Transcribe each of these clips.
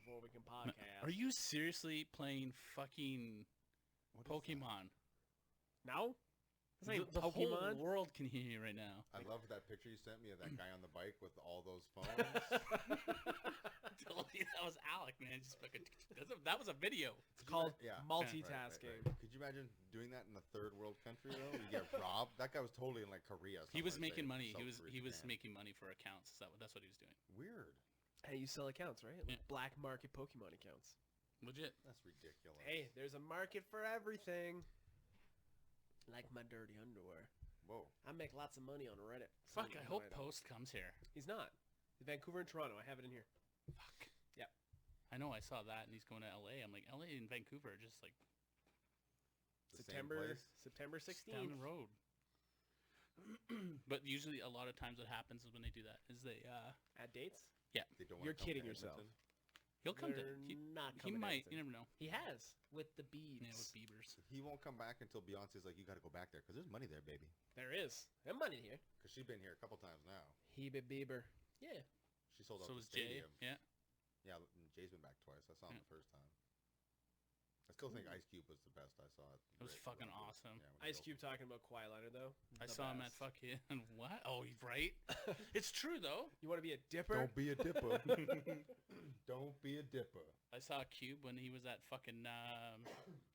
before we can podcast. Are you seriously playing fucking What is Pokemon? No? This ain't The whole Pokemon. world can hear you right now. that? I love that picture you sent me of that guy on the bike with all those phones. That was Alec, man. Just fucking, that was a video. It's called Yeah. multitasking. Right. Could you imagine doing that in a third world country though? You get robbed. That guy was totally in like Korea. He was somewhere, making say, money. South He Korea, was Japan. making money for accounts. That's what he was doing. Weird. Hey, you sell accounts, right? Like Yeah. black market Pokemon accounts. Legit. That's ridiculous. Hey, there's a market for everything. Like my dirty underwear. Whoa. I make lots of money on Reddit. Fuck. Some I of hope it don't. Post comes here. He's not. He's Vancouver and Toronto. I have it in here. Fuck. Yep. I know. I saw that, and he's going to L.A. I'm like, L.A. and Vancouver are just like The same September place? September down the 16th. road. But usually, a lot of times, what happens is when they do that is they At dates? They don't wanna You're come to kidding yourself. Edmonton? he'll come They're to he, not he coming to might. Edmonton. You never know. He has with the Yeah, with Beavs. Beavers. He won't come back until Beyonce's like, you got to go back there because there's money there, baby. There is. There's money here. Because she's been here a couple times now. Hebe Bieber. Yeah. She sold out So the was Jay. stadium. Yeah. Yeah, and Jay's been back twice. I saw him Yeah. the first time. I still think Ice Cube was the best I saw. It was fucking awesome. Yeah, when he Ice Cube opened. talking about Kawhi Leonard though. I The saw him at best. fucking what? Oh, he's right. It's true though. You want to be a dipper? Don't be a dipper. Don't be a dipper. I saw Cube when he was at fucking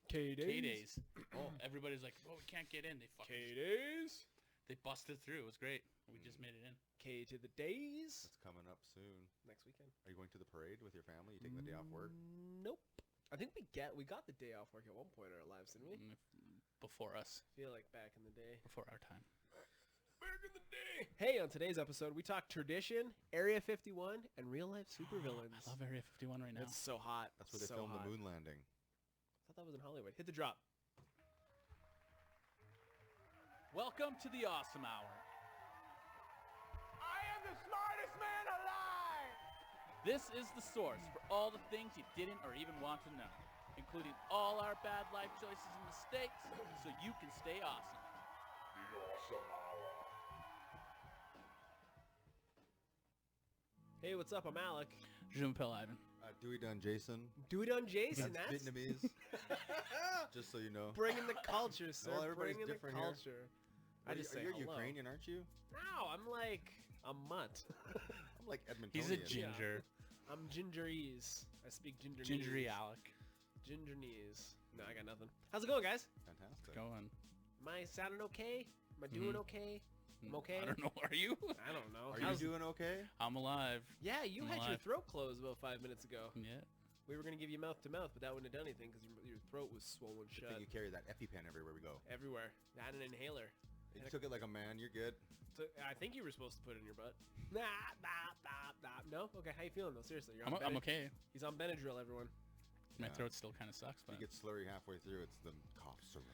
K K-Days. Oh, everybody's like, "Oh, we can't get in." They fucking K-Days. they busted through. It was great. We just made it in. K to the days. It's coming up soon. Next weekend. Are you going to the parade with your family? You taking the day off work? Nope. I think we got the day off work at one point in our lives, didn't we? Mm, Before us, I feel like back in the day. before our time. Back in the day. Hey, on today's episode, we talk tradition, Area 51, and real life supervillains. I love Area 51 right now. It's so hot. That's where they so filmed hot. the moon landing. I thought that was in Hollywood. Hit the drop. Welcome to the Awesome Hour. I am the smartest man alive! This is the source for all the things you didn't or even want to know, including all our bad life choices and mistakes, so you can stay awesome. The Awesome Hour. Hey, what's up? I'm Alec. Je m'appelle Ivan. Dewey Dunn Jason. Do it on Jason. That's That's Vietnamese. Just so you know. bringing the culture, sir. Well, everybody's bringing the different here. culture. I just say You're hello. Ukrainian, aren't you? No, I'm like a mutt. I'm like Edmontonian. He's a ginger. I'm gingerese. I speak gingerese. Gingery Alec. Gingernese. No, I got nothing. How's it going, guys? Fantastic. Going. Am I sounding okay? Am I doing okay? I'm okay. I don't know. Are you? I don't know. Are you doing okay? I'm alive. Yeah, you I'm had your alive. throat closed about 5 minutes ago. Yeah. We were gonna give you mouth to mouth, but that wouldn't have done anything because your throat was swollen Good shut thing you carry that EpiPen everywhere we go. everywhere. I had an inhaler. You took it like a man. You're good. So I think you were supposed to put it in your butt. Nah, nah, nah, nah. No? Okay, how you feeling though? Seriously, you're on I'm okay. He's on Benadryl, everyone. My Yeah. throat still kind of sucks, You but get slurry halfway through. It's the cough syrup.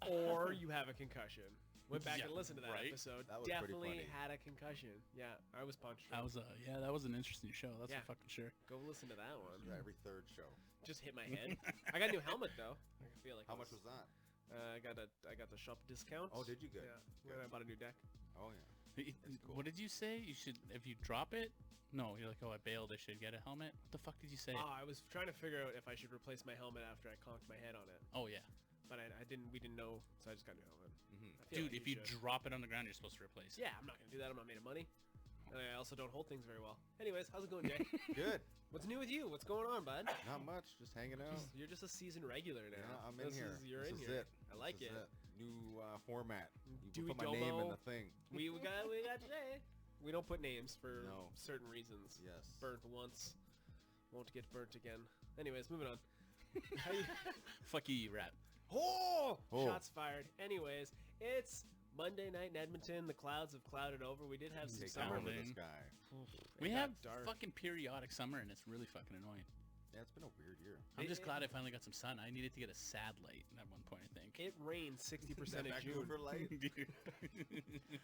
Or you have a concussion. Went back Yeah, and listened to that right? episode. That was pretty Definitely funny. had a concussion. Yeah, I was punched. that was that was an interesting show. That's Yeah. for fucking sure. Go listen to that one. Yeah, every third show. Just hit my head. I got a new helmet though. I feel like How it much was that? I got the shop discount. Oh, did you get? Yeah. Good. When I bought a new deck. Oh yeah. cool. What did you say? You should, if you drop it? No, you're like, oh, I bailed. I should get a helmet. What the fuck did you say? Oh, I was trying to figure out if I should replace my helmet after I conked my head on it, Oh yeah, but I didn't. We didn't know, so I just got a new helmet. Mhm. I feel dude. like If you should. drop it on the ground, you're supposed to replace it. Yeah, I'm not gonna do that. I'm not made of money. And I also don't hold things very well. Anyways, how's it going, Jay? Good. What's new with you? What's going on, bud? Not much. Just hanging out. You're just a season regular now. Yeah, I'm in This here. Is, you're this in is here. it. I like This is it. New format. You Dewey put my name in Domo. the thing. We got Jay. We don't put names for No. certain reasons. Yes. Burnt once, won't get burnt again. Anyways, moving on. How you- Fuck you, you rat. Oh! Oh. Shots fired. Anyways, it's Monday night in Edmonton. The clouds have clouded over. We did have some Take summer. over Pounding. this guy. We got have dark. fucking periodic summer, and it's really fucking annoying. Yeah, it's been a weird year. I'm just It- glad I finally got some sun. I needed to get a sad light at one point, I think. It rained 60% in Vancouver June. light.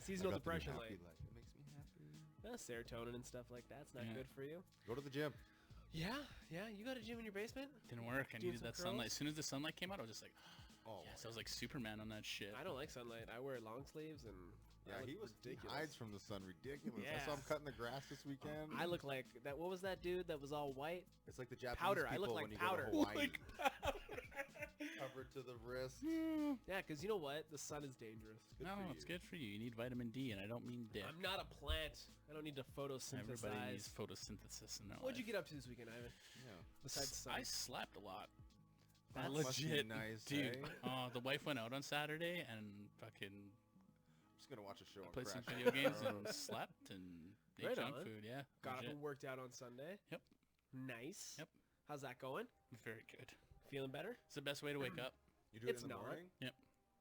Seasonal I got the depression happy light. It makes me happy. Serotonin and stuff like that's not Yeah. good for you. Go to the gym. Yeah, yeah. You got a gym in your basement? Didn't work. I Doing needed some that sunlight. curls? As soon as the sunlight came out, I was just like, Oh, yes, I was like Superman on that shit. I don't like sunlight. I wear long sleeves and Yeah, That he looked he ridiculous. hides from the sun. Ridiculous. I Yeah. saw him cutting the grass this weekend. I look like that. What was that dude that was all white? It's like the Japanese Powder. I people look like when you powder. go to Hawaii. Like Covered to the wrist. Yeah, because you know what? The sun is dangerous. Good no, for it's you. good for you. You need vitamin D, and I don't mean dick. I'm not a plant. I don't need to photosynthesize. Everybody needs photosynthesis in their What'd you life. get up to this weekend, Ivan? Yeah. Besides the sun. I slept a lot. That Legit, must be nice, dude. eh? The wife went out on Saturday and fucking I'm just gonna watch a show. and played some crash. video games and slept and ate Right junk on. food. Yeah, Got up legit. and worked out on Sunday. Yep. Nice. Yep. How's that going? Very good. Feeling better? It's the best way to wake up. You do it It's in the not. morning? Yep.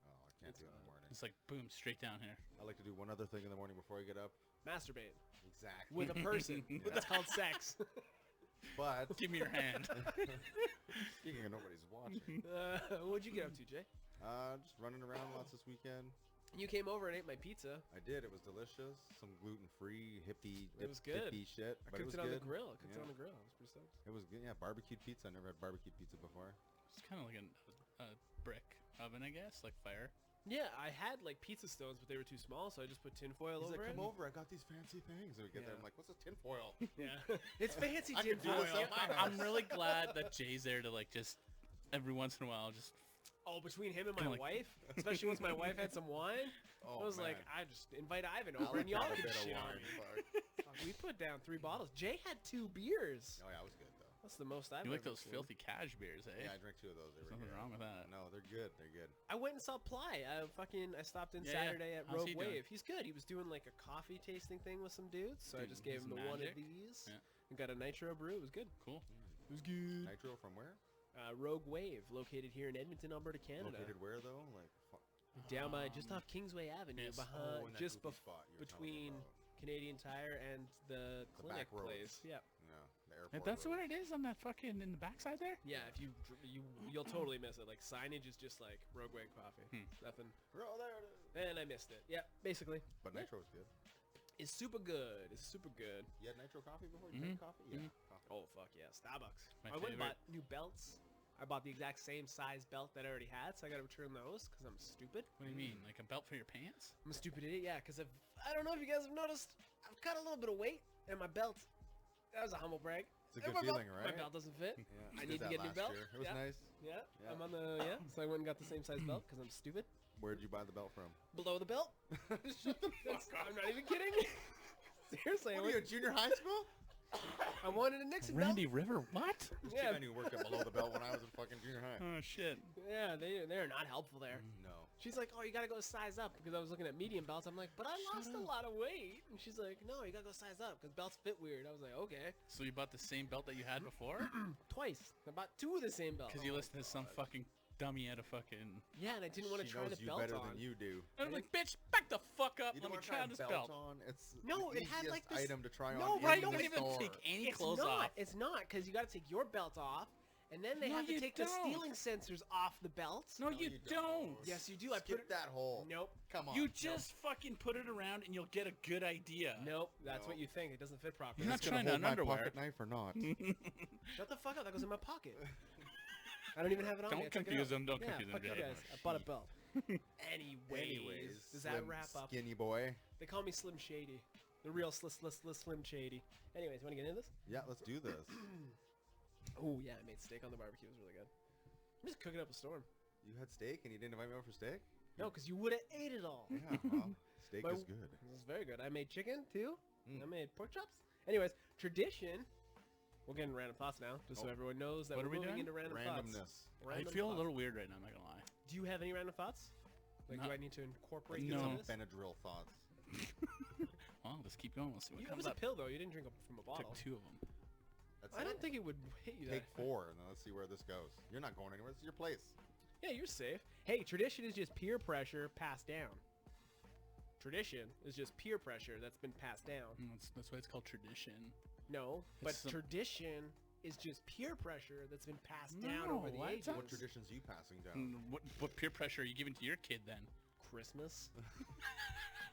Oh, I can't It's do it in the not. morning. It's like boom, straight down here. I like to do one other thing in the morning before I get up. Masturbate Exactly. with a person. That's called sex. But Give me your hand. speaking of nobody's watching, What'd you get up to, Jay? just running around lots this weekend. You came over and ate my pizza. I did. It was delicious. Some gluten-free hippie, It was good. hippie shit. I But it cooked was it on good. the grill. I cooked it Yeah. on the grill. I was pretty stoked. It was good. Yeah, barbecued pizza. I never had barbecued pizza before. It's kind of like a brick oven, I guess, like fire. Yeah, I had like pizza stones, but they were too small, so I just put tinfoil He's over like, it. come over. I got these fancy things. And we get there. Yeah. I'm like, what's a tinfoil? Yeah, it's fancy I could do tinfoil. this at my house. I'm really glad that Jay's there to like just every once in a while just Oh, between him and my Kinda like- wife, especially once my wife had some wine, Oh, I was like, man. I just invite Ivan I'll over and have y'all a can bit of shit on wine, me. fuck. Fuck, we put down 3 bottles. Jay had 2 beers. Oh yeah, it was good though. That's the most I've you like ever those seen. filthy cash beers, eh? Yeah, I drank 2 of those. They were Nothing good. wrong with that. No, they're good. They're good. I went and saw Ply. I stopped in Yeah, yeah. Saturday at How's Rogue he doing? Wave. He's good. He was doing like a coffee tasting thing with some dudes, so I Dude, just gave him he's the one of magic. these Yeah. and got a nitro brew. It was good. Cool. It was good. Nitro from where? Rogue Wave, located here in Edmonton, Alberta, Canada. Located where though? Like Down by just off Kingsway Avenue, yes. behind in that just goofy spot you were telling me between about. Canadian Tire and the The clinic back roads. place. Yeah, Yeah, the Yeah, airport. that's road. what it is on that fucking in the backside there. yeah. If you'll totally miss it. Like signage is just like Rogue Wave coffee. Nothing. Oh, there it is. And I missed it. Yeah, basically. But Yeah. nitro was good. It's super good. It's super good. You had nitro coffee before? You drank coffee? Yeah. Coffee. Oh fuck yeah, Starbucks. My I went and favorite. bought new belts. I bought the exact same size belt that I already had, so I gotta return those because I'm stupid. What do you mean? Like a belt for your pants? I'm a stupid idiot, yeah, because I don't know if you guys have noticed, I've cut a little bit of weight in my belt. That was a humble brag. It's a good My belt- feeling, My right? belt doesn't fit. Yeah. I Did need to that get a new last belt. year. It was Yeah. nice. Yeah, Yeah. I'm on the, so I went and got the same size belt because I'm stupid. Where'd you buy the belt from? Below the belt. Shut the fuck up. I'm not even kidding. Seriously, I, What are you, went, at junior high school? I wanted a Nixon Randy belt. River, what? This Yeah. chick I knew worked at below the belt when I was in fucking junior high. Oh shit. Yeah, they're not helpful there. No. She's like, oh, you gotta go size up because I was looking at medium belts. I'm like, but I lost a lot of weight. And she's like, no, you gotta go size up because belts fit weird. I was like, okay. So you bought the same belt that you had before? Twice. I bought 2 of the same belts. Because you listened to some fucking dummy at a fucking. Yeah, and I didn't want to She try knows the you belt better on. than you do. I'm like, bitch, back the fuck up. You Let don't me want to try try on a this belt belt. on. It's No, the it had, like, easiest this- item to try No, on. right, in don't the even store. take any It's clothes not. off. It's not because you gotta take your belt off, and then they No, have to you take the don't. stealing sensors off the belts. No, you don't. Yes, you do. I Skip put it. that hole. Nope. Come on. You just fucking put it around and you'll get a good idea. Nope. That's No. what you think. It doesn't fit properly. You're Is not this gonna trying on hold my underwear. pocket knife or not? Shut the fuck up. That goes in my pocket. I don't even have it on me. Don't I took it confuse out. them. Don't Yeah, confuse them, fuck you Jay. guys. I bought a belt. Anyways, does that slim, wrap up? Skinny boy. They call me Slim Shady. The real Slim Shady. Anyways, want to get into this? Yeah, let's do this. Oh, yeah, I made steak on the barbecue. It was really good. I'm just cooking up a storm. You had steak and you didn't invite me over for steak? No, because you would have ate it all. Yeah, well, steak My- is good. It was very good. I made chicken, too. Mm. I made pork chops. Anyways, tradition. We'll get into random thoughts now, just so Oh. everyone knows that What we're are we moving doing? into random thoughts. Randomness. I Random feel a thoughts. little weird right now, I'm not gonna lie. Do you have any random thoughts? Like, No. do I need to incorporate Get these No. in some this? Benadryl thoughts. Well, let's keep going. We'll see what It comes was a up. pill, though. You didn't drink it from a bottle. Took 2 of them. That's I it. don't think it would hit you Take that 4 and then let's see where this goes. You're not going anywhere. This is your place. Yeah, you're safe. Hey, tradition is just peer pressure passed down. Tradition is just peer pressure that's been passed down. That's why it's called tradition. No, but It's some- tradition is just peer pressure that's been passed down over the No, what? ages. What traditions are you passing down? What peer pressure are you giving to your kid then? Christmas.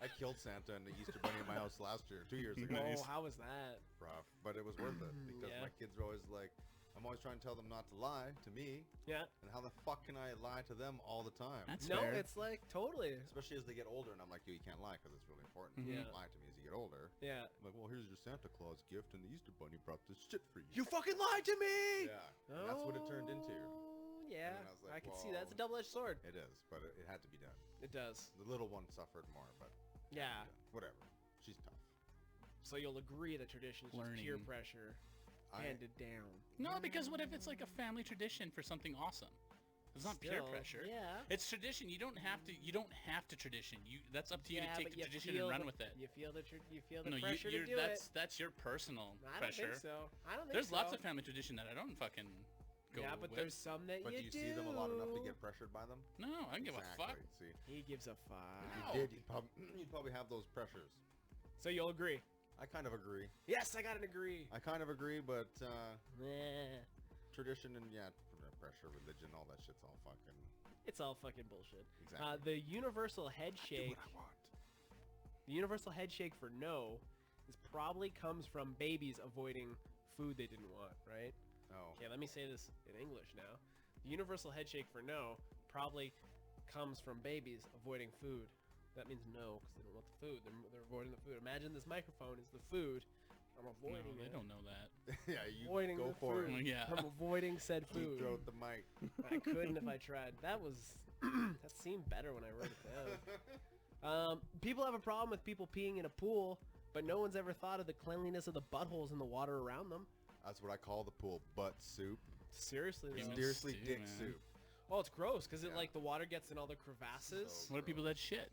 I killed Santa and the Easter Bunny in my house last year, 2 years ago. Oh, how was that? Rough, but it was worth it because Yeah. my kids were always like, I'm always trying to tell them not to lie to me. Yeah. And how the fuck can I lie to them all the time? That's No, fair. it's like totally. Especially as they get older, and I'm like, dude, you can't lie because it's really important. You Yeah. can't lie to me as you get older. Yeah. I'm like, well, here's your Santa Claus gift, and the Easter Bunny brought this shit for you. You fucking lied to me. Yeah, and that's what it turned into. Oh, yeah. And then I was like, I can see that. It's a well, double-edged sword. It is, but it had to be done. It does. The little one suffered more, but Yeah. whatever. She's tough. So you'll agree that tradition is just peer Learning. pressure I- handed down. No, because what if it's like a family tradition for something awesome? It's not peer Still, pressure. Yeah. It's tradition. You don't have to. You don't have to tradition. That's up to you to take but the you tradition feel and run the- with it. You feel the No, pressure to do that's your personal it. I don't pressure. think so. I don't think There's so. lots of family tradition that I don't fucking go Yeah, but with. there's some that But you do you see them a lot enough to get pressured by them? No, I don't give a fuck. See, He gives a fuck. if No. you did, you'd probably have those pressures. So you'll agree? I kind of agree. Yes, I got an agree. I kind of agree, but Nah. tradition and pressure, religion, all that shit's all fucking It's all fucking bullshit. exactly. The universal head Do shake. what I want. The universal head shake for no is probably comes from babies avoiding food they didn't want, right? Oh, Okay, let me say this in English now. The universal head shake for no probably comes from babies avoiding food. That means no, because they don't want the food. They're avoiding the food. Imagine this microphone is the food. I'm No, avoiding they it. don't know that. yeah, you Avoiding go the for food. it. Yeah. I'm avoiding said Deep food. throat the mic. I couldn't if I tried. That was that seemed better when I wrote it down. People have a problem with people peeing in a pool, but no one's ever thought of the cleanliness of the buttholes in the water around them. That's what I call the pool butt soup. Seriously, though. Human Seriously, stew, dick man. soup. Oh, it's gross because it Yeah. like the water gets in all the crevasses. So- What if people that shit?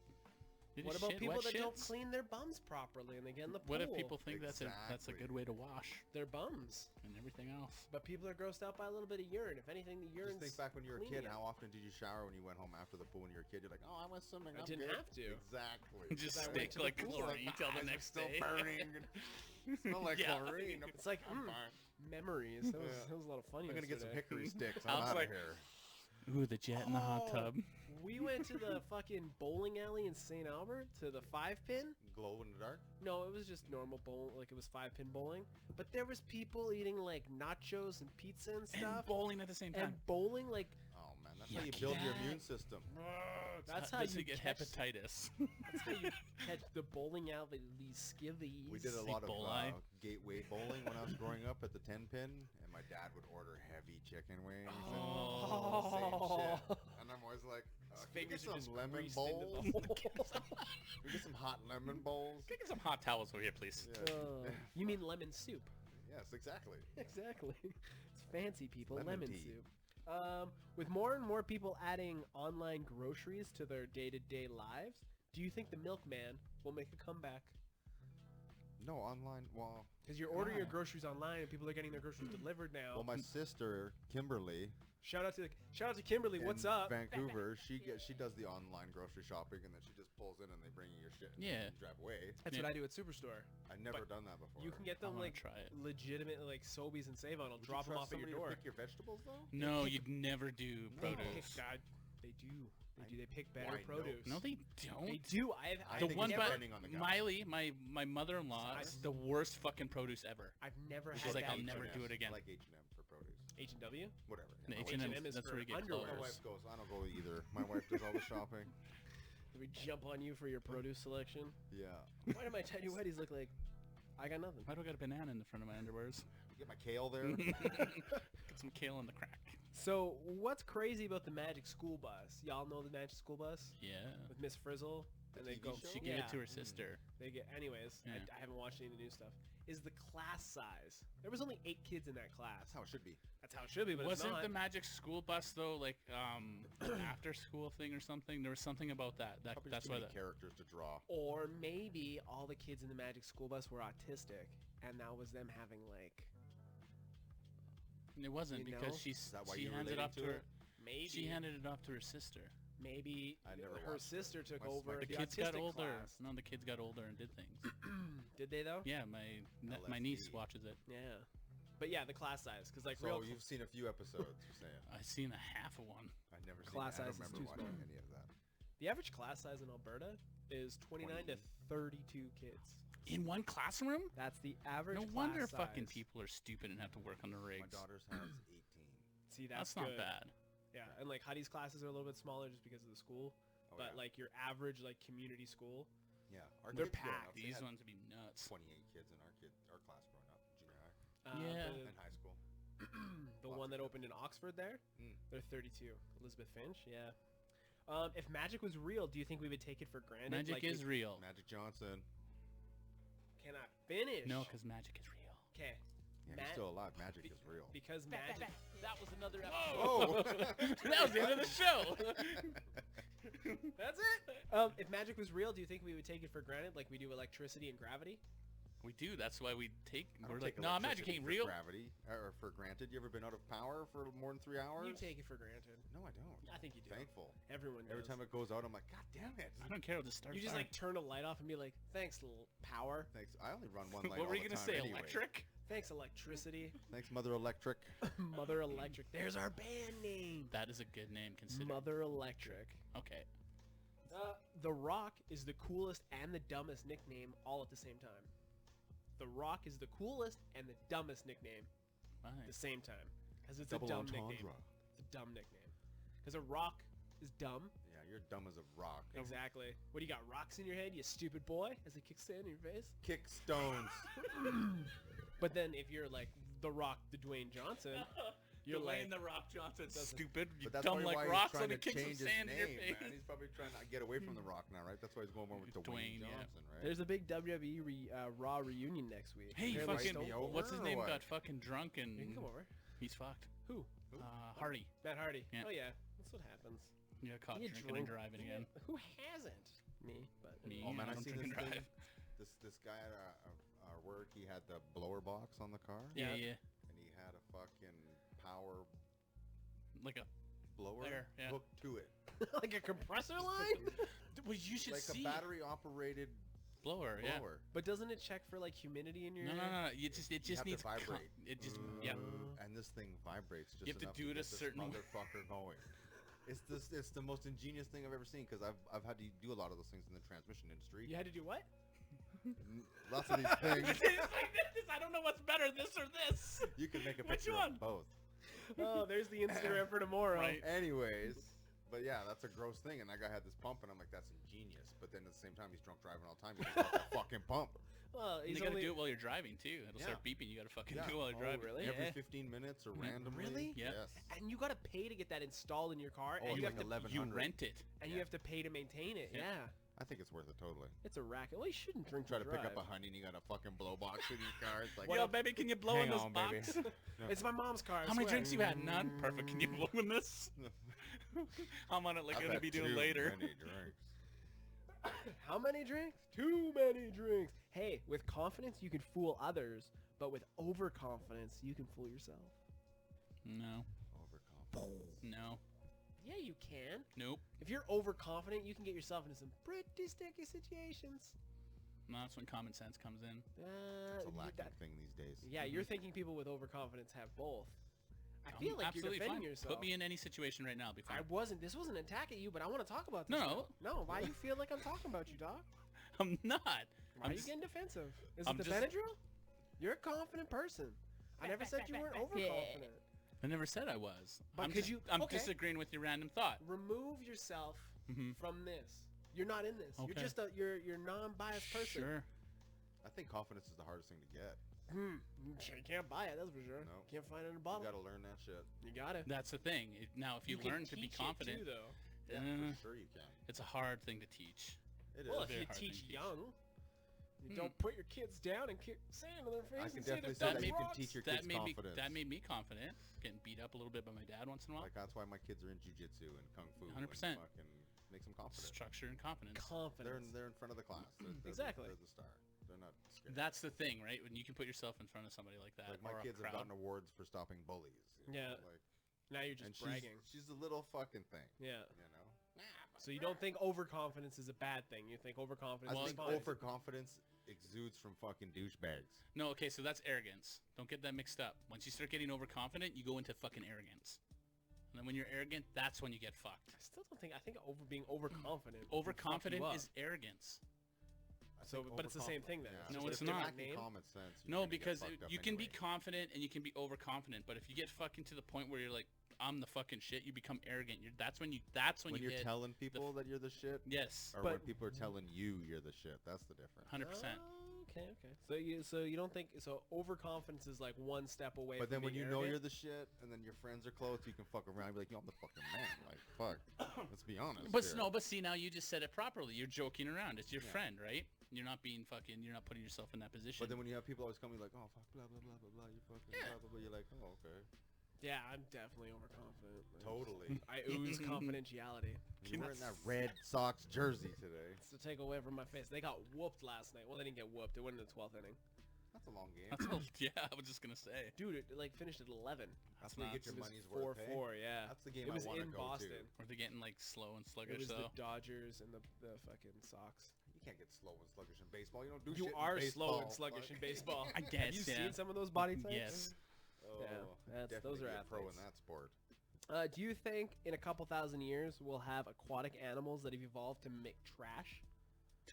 You What just about shit, people wet that don't shits? clean their bums properly and they get in the pool? What if people think that's a Exactly. good way to wash Their bums. and everything else? But people are grossed out by a little bit of urine. If anything, the Just urine's think back when you were a cleaning kid. it. How often did you shower when you went home after the pool when you were a kid? You're like, oh, I went swimming. I I'm didn't good." have to. Exactly. Just I went stick to the like pool. chlorine till My the eyes are next still day. burning. Smell like Yeah. chlorine. It's like I'm fine. memories. That was, Yeah. that was a lot of fun. I'm gonna get some yesterday. hickory sticks. I I'm was out of like- here. Ooh, the jet in the hot Oh. tub. We went to the fucking bowling alley in St. Albert to the 5-pin. Glow in the dark. No, it was just normal bowl, like it was 5-pin bowling. But there was people eating like nachos and pizza and And stuff, bowling at the same time. and bowling like Oh man, that's how you Yucky. build your That- immune system. that's how That's you get catch. hepatitis. That's how you catch the bowling alley skivvies. We did a Sick lot of bowling. gateway bowling when I was growing up at the 10-pin, and my dad would order heavy chicken wings Oh. and same shit. And I'm always like, His can we get fingers are some just lemon greased into bowls? the Can we get some hot lemon bowls? Get some hot towels over here, please. Yeah. You mean lemon soup? Yes, exactly. Exactly. It's fancy, people. Lemon Lemon tea. soup. With more and more people adding online groceries to their day-to-day lives, do you think the milkman will make a comeback? No, online. Well, Because you're ordering your No. groceries online and people are getting their groceries delivered now. my sister Kimberly Shout out to Kimberly. What's in up? Vancouver, she does the online grocery shopping, and then she just pulls in and they bring you your shit. And Yeah. you drive away. That's Yeah. what I do at Superstore. I've never But done that before. You can get I them wanna like try it. legitimate like Sobeys and Save-On. I'll Would you drop them trust off at your somebody to door. pick your vegetables though? No, you'd never do No. They produce. pick, God, they do. They do. They pick better Why, no? produce. No, they don't. They do. I The think one it's by depending on the guy. Miley, my mother-in-law, I- is the worst fucking produce ever. I've never She's had like, that. I'll never do it again. I like H&M for produce. H&W. Whatever. The my wife- H&M, H&M is that's for where you get underwear. My clothes. wife goes. I don't go either. My wife does all the shopping. Did we jump on you for your produce selection? Yeah. Why do my tiny whities look like I got nothing? Why do I got a banana in the front of my underwears? You get my kale there. Get some kale in the crack. So what's crazy about the Magic School Bus? Y'all know the Magic School Bus Yeah. with Miss Frizzle, and they TV go. show? She gave Yeah. it to her sister. They get. Anyways, Yeah. I haven't watched any of the new stuff. Is the class size? There was only 8 kids in that class. That's how it should be. That's how it should be, but it's Wasn't not. the Magic School Bus though like after school thing or something? There was something about that. Probably That's too why many the characters to draw. Or maybe all the kids in the Magic School Bus were autistic, and that was them having like it wasn't you because know? that why she you're handed it relating off to to her. it? maybe She handed it off to her sister. maybe I never her watched it. sister took My- over my The the kids got autistic older. class. No, the kids got older and did things. Did they though? Yeah, my niece LSD. watches it. Yeah. But yeah, the class size, because like So real you've seen a few episodes. You're saying. I seen a half of one. I've never Class seen it. I size don't is remember too watching small. any of that. the average class size in Alberta is 29 to 32 kids. In one classroom? That's the average. No class wonder size. fucking people are stupid and have to work on the My rigs. daughter's has 18. See, That's that's not good. bad. Yeah, and like Huddy's classes are a little bit smaller just because of the school. Oh, But yeah. like your average like community school, Yeah, our they're kids growing packed. up, they These had ones would be nuts. 28 kids in our class growing up, junior high Yeah. and high school. the Lots one of that kids. opened in Oxford there, Mm. they're 32. Elizabeth Finch, yeah. If magic was real, do you think we would take it for granted? Magic Like, is real. Magic Johnson. Can I finish? No, because magic is real. Okay. Yeah, Ma- he's still alive. Magic is real. Because magic. That was another episode. Oh! That was the end of the show. That's it. If magic was real, do you think we would take it for granted, like we do electricity and gravity? We do. That's why we take. I We're don't like, take nah, magic electricity ain't for real. Gravity or for granted. You ever been out of power for more than 3 hours? You take it for granted. No, I don't. I think you do. Thankful. Everyone does. Every time it goes out, I'm like, God damn it. I don't care. I'll just start. you just fire. like turn a light off and be like, "Thanks, little power. Thanks. I only run one light. What were all you the gonna time say? anyway. Electric? Thanks, electricity." Thanks, Mother Electric. Mother Electric. There's our band name. That is a good name. Consider. Mother Electric. Okay. The Rock is the coolest and the dumbest nickname all at the same time. The Rock is the coolest and the dumbest nickname at the Nice. same time. Because it's Double a dumb entendre. nickname. It's a dumb nickname. Because a rock is dumb. Yeah, you're dumb as a rock. Exactly. What do you got, rocks in your head, you stupid boy? As it kicks in your face? Kick stones. But then if you're like The Rock, the Dwayne Johnson, you're Dwayne like... the Rock Johnson, Doesn't- stupid. You But that's dumb probably like why rocks he's on trying the to kicks of change his sand in your name, face. man. He's probably trying to get away from the Rock now, right? That's why he's going more with Dwayne, Dwayne yeah. Johnson, right? There's a big WWE Raw reunion next week. Hey, Apparently fucking, Stone Cold? what's his Over or name? what? Got fucking drunk and You can come over. he's fucked. Who? Hardy. Matt Hardy. Yeah. Oh yeah, that's what happens. You got caught You drinking drink- and driving again. Who hasn't? Me, but Me. Oh man, I I don't seen drink this and thing. drive. This guy at our work, he had the blower box on the car, Yeah, Yeah. yeah. and he had a fucking power Like a blower There, yeah. hooked to it, like a compressor line. well, you should like see a battery operated blower. Yeah. blower. But doesn't it check for like humidity in your? No, no, no, no. It just You have to needs vibrate. It just yeah. And this thing vibrates just You have to enough do it a get this certain way. motherfucker going. It's the most ingenious thing I've ever seen because I've had to do a lot of those things in the transmission industry. You had to do what? Lots of these things. It's like this. I don't know what's better, this or this. You can make a Which picture one? of both. Oh, there's the Instagram for tomorrow. Right. Anyways, but yeah, that's a gross thing. And that guy had this pump, and I'm like, that's ingenious. But then at the same time, he's drunk driving all the time. He's like, that fucking pump. Well, And he's you gotta only... do it while you're driving too. It'll Yeah. start beeping. You gotta fucking Yeah. do it while you're Oh, driving. really? Every Yeah. 15 minutes or Yeah. randomly. Really? Yeah. Yes. And you gotta pay to get that installed in your car, Oh, and it's you like have to 1100. You rent it. and you have to pay to maintain it. Yeah. Yeah, I think it's worth it totally. it's a racket. Well, you shouldn't drink Try and to pick up drive. a honey, and you got a fucking blow box in your car. It's like, Yo, baby, can you blow in Hang this on, baby. box? It's my mom's car. I How many swear. drinks you had? None. Perfect. Can you blow in this? I'm on it like I've I'm gonna had be doing too later. many drinks. How many drinks? Too many drinks. Hey, with confidence you can fool others, but with overconfidence you can fool yourself. No. Overconfidence. No. Yeah, you can. Nope. If you're overconfident, you can get yourself into some pretty sticky situations. No, that's when common sense comes in. It's a lacking thing these days. Yeah, you're thinking people with overconfidence have both. I feel like you're absolutely defending fine. yourself. Put me in any situation right now. I'll be fine. I wasn't. This wasn't an attack at you, but I want to talk about this. No. now. No. Why you feel like I'm talking about you, dog? I'm not. Why I'm are you just- getting defensive? Is I'm it the just- Benadryl? You're a confident person. I never said you weren't overconfident. I never said I was. But I'm could just, you- I'm okay. disagreeing with your random thought. Remove yourself Mhm. from this. You're not in this. Okay. You're just you're non-biased person. Sure. I think confidence is the hardest thing to get. You can't buy it. That's for sure. No. Can't find it in a You bottle. gotta learn that shit. You got it. That's the thing. Now, if you, can learn to be teach it confident, too, though. Yeah, Uh, for sure you can. it's a hard thing to teach. It is. Well, if very you hard teach thing to teach. young, you don't put your kids down and kick sand in their face I and can say they're definitely say dumb that you can rocks. teach your That kids made me. confidence. That made me confident. Getting beat up a little bit by my dad once in a while. Like that's why my kids are in jujitsu and kung fu. 100%. And fucking makes them confident. Structure and confidence. Confidence. They're in front of the class. They're Exactly. They're the star. They're not scared. That's the thing, right? When you can put yourself in front of somebody like that, Like my or a kids have crowd. gotten awards for stopping bullies. you Yeah. know, Like, Now you're and just bragging. she's a little fucking thing. Yeah. You know. So you don't think overconfidence is a bad thing? You think overconfidence I is think fine? overconfidence exudes from fucking douchebags. No, okay, so that's arrogance. Don't get that mixed up. Once you start getting overconfident, you go into fucking arrogance. And then when you're arrogant, that's when you get fucked. I still don't think. I think being overconfident. Overconfident fuck you is arrogance. So, but it's the same thing then. Yeah. No, just it's a not. different name. Common sense. you're No, gonna get because fucked up you can be anyway. confident and you can be overconfident, but if you get fucking to the point where you're like, I'm the fucking shit, you become arrogant. That's when when you you're hit. telling people that you're the shit, Yes, or when But- people are telling you you're the shit. That's the difference. 100%. Oh, okay. So you don't think so? Overconfidence is like one step away. But then from when being you know you're arrogant? the shit, and then your friends are close, you can fuck around and be like, yo, I'm the fucking man. Like, fuck. Let's be honest. But here. no, but see, now you just said it properly. You're joking around. It's your Yeah. friend, right? You're not being fucking. You're not putting yourself in that position. But then when you have people always coming like, oh, fuck, blah, blah, blah, blah, blah, you fucking blah, blah, blah, you're like, oh, okay. Yeah, I'm definitely overconfident. Like, Totally. I ooze confidentiality. You're wearing that Red Sox jersey today. It's to take away from my face. They got whooped last night. Well, they didn't get whooped. They went in the 12th inning. That's a long game. That's all, yeah, I was just gonna say. Dude, it like finished at 11. That's where you get nuts. your It was money's worth. 4-4. Yeah. That's the game It was I want to in go Boston. Were they getting like slow and It sluggish was though? the Dodgers and the fucking Sox. You can't get slow and sluggish in baseball. You don't do You shit are in slow and baseball, sluggish in fuck. baseball. I Have guess, you yeah. seen some of those body types? Yes. Oh, that's- those definitely are be a pro in athletes. that sport. Do you think in a couple thousand years we'll have aquatic animals that have evolved to mimic trash?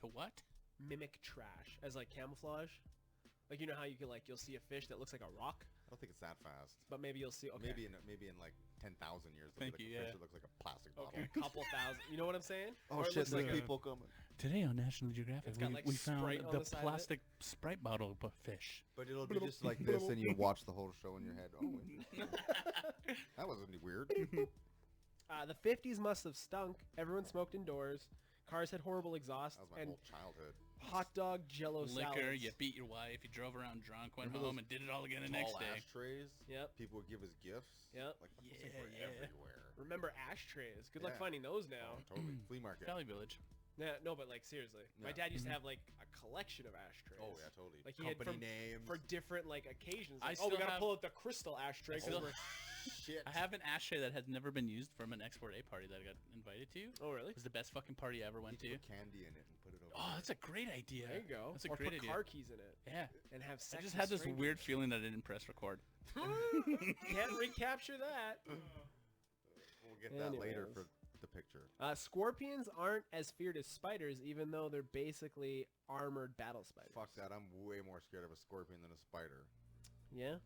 To what? Mimic trash as like camouflage? Like you know how you can like you'll see a fish that looks like a rock, I don't think it's that fast. but maybe you'll see okay. Maybe in like 10,000 years. Thank there'll be you, like a yeah. fish that looks like a plastic bottle. Okay, a couple thousand. You know what I'm saying? Oh Or it shit! looks like There's a- people coming. Today on National Geographic, It's got, like, we found Sprite on the the side of it. plastic Sprite bottle fish. But it'll be just like this, and you watch the whole show in your head. Oh, that wasn't weird. The 50s must have stunk. Everyone smoked indoors. Cars had horrible exhaust That was my and whole childhood. hot dog Jello Liquor, salads. you beat your wife, you drove around drunk, went Remember home those and did it all again the Tall next day. ashtrays. Yep. People would give us gifts. Yep. Like those Yeah, things were yeah. everywhere. Remember ashtrays? Good luck Yeah. finding those now. Oh, totally. Flea market. Valley Village. Yeah, no, but like seriously, my Yeah. dad used to have like a collection of ashtrays. Oh yeah, totally. Like he had Company from- names. For different like occasions. I Like, oh, we still gotta have- pull out the crystal ashtray. 'cause still- we're- Shit. I have an ashtray that has never been used from an Export A party that I got invited to. It Oh really? was the best fucking party I ever You went could to. put candy in it and put it over. Oh, there. that's a great idea. There you go. That's a or great put idea. car keys in it Yeah. and have I sex. just with had this strangers. weird feeling that I didn't press record. Can't recapture that. We'll get that later Anyways. for the picture. Scorpions aren't as feared as spiders, even though they're basically armored battle spiders. Fuck that. I'm way more scared of a scorpion than a spider. Yeah,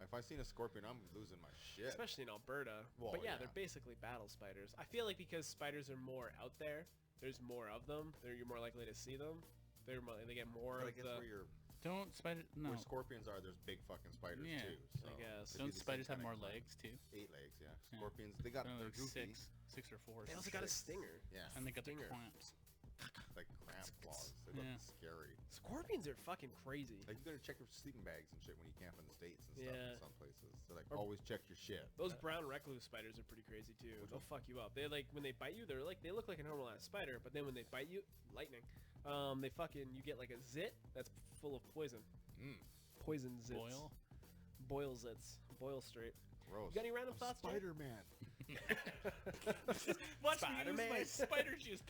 If I seen a scorpion, I'm losing my shit. especially in Alberta. Well, but yeah, yeah. they're basically battle spiders. I feel like because spiders are more out there, there's more of them. You're more likely to see them. They get more But I of guess the. Don't spider. No. where scorpions are, there's big fucking spiders Yeah. too. So I guess. it'd be Don't the same spiders have kinda more crap. legs too? 8 legs, yeah. Yeah. Scorpions, they got They're they're like goofy. six or four. They also got a Six. stinger. Yeah, And they got the stinger. clamps. like cramp claws. They Yeah. look scary. Scorpions are fucking crazy. Like you gotta check your sleeping bags and shit when you camp in the states and stuff. Yeah. In some places, they're like Or- always check your shit. Those brown recluse spiders are pretty crazy too. Which They'll one? fuck you up. They like when they bite you, they look like a normal ass spider, but then when they bite you, lightning. They fucking you get like a zit that's full of poison. Mm, Poison zits. Boil. zits. Boil straight. gross. You got any random thoughts, Jay? Spider-Man. Watch me use Spider-Man. my spider juice.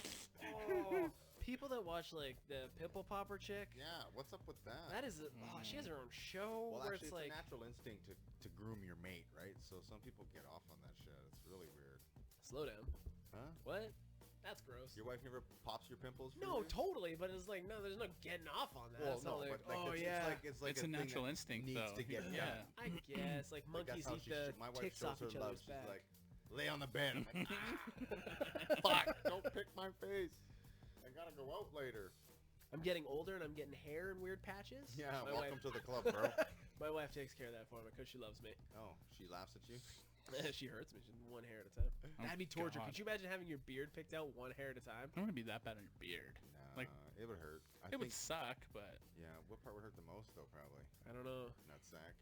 Oh, people that watch like the pimple popper chick. Yeah, what's up with that? That is, she has her own show well, where actually, it's like, a natural instinct to groom your mate, right? So some people get off on that shit. It's really weird. slow down. Huh? What? That's gross. Your wife never pops your pimples? For No, you? totally, but it's like no, there's no getting off on that. Well, It's no, not but like, like, oh it's, yeah. it's like It's a thing natural that instinct, needs though. to get Yeah. done. I guess like Like, monkeys that's how eat she the my wife ticks shows off her each love. other's She's back. like, lay on the bed. I'm like, fuck, don't pick my face. I gotta go out later. I'm getting older and I'm getting hair in weird patches. Yeah, my welcome wife, to the club, bro. my wife takes care of that for me because she loves me. Oh, she laughs at you? She hurts me. She's one hair at a time. Oh, That'd be torture. God. Could you imagine having your beard picked out one hair at a time? I don't want to be that bad on your beard. Nah, Like, it would hurt. I It think, would suck, but yeah, what part would hurt the most, though, probably? I don't know. Nutsack.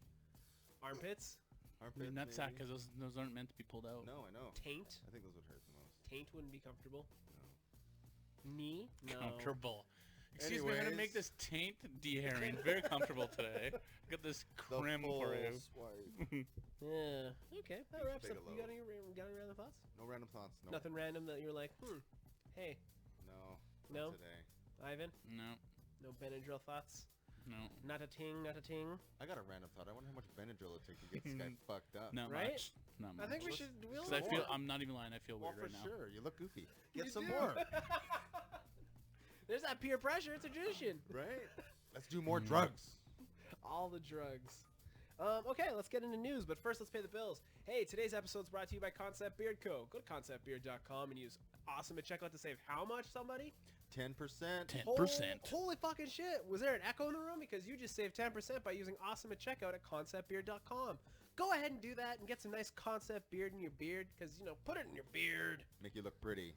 Armpits, I Armpits, mean, nutsack, maybe? because those aren't meant to be pulled out. No, I know. taint. I think those would hurt the most. Taint wouldn't be comfortable. No. Knee, no. Comfortable. Excuse me, I'm gonna make Anyways. this taint de-hairing very comfortable today. Got this The crim for you. full swipe. Yeah. Okay, that wraps Take up. a You got load. any random thoughts? No random thoughts. No. Nothing random that you're like, hey, No. No? Not today. Ivan, No, no Benadryl thoughts? no, Not a ting, not a ting. I got a random thought. I wonder how much Benadryl it takes to get this guy fucked up. not Right? much. Not I much. think we should. We'll 'Cause I feel more. I'm not even lying. I feel Well, weird for right now. sure. You look goofy. You Get some do. more. There's that peer pressure. It's a tradition. Right? Let's do more drugs. All the drugs. Okay, let's get into news, but first let's pay the bills. Hey, today's episode is brought to you by Concept Beard Co. Go to conceptbeard.com and use awesome at checkout to save how much, somebody? 10%. 10%. Holy fucking shit. Was there an echo in the room? Because you just saved 10% by using awesome at checkout at conceptbeard.com. Go ahead and do that and get some nice Concept Beard in your beard because, put it in your beard. Make you look pretty.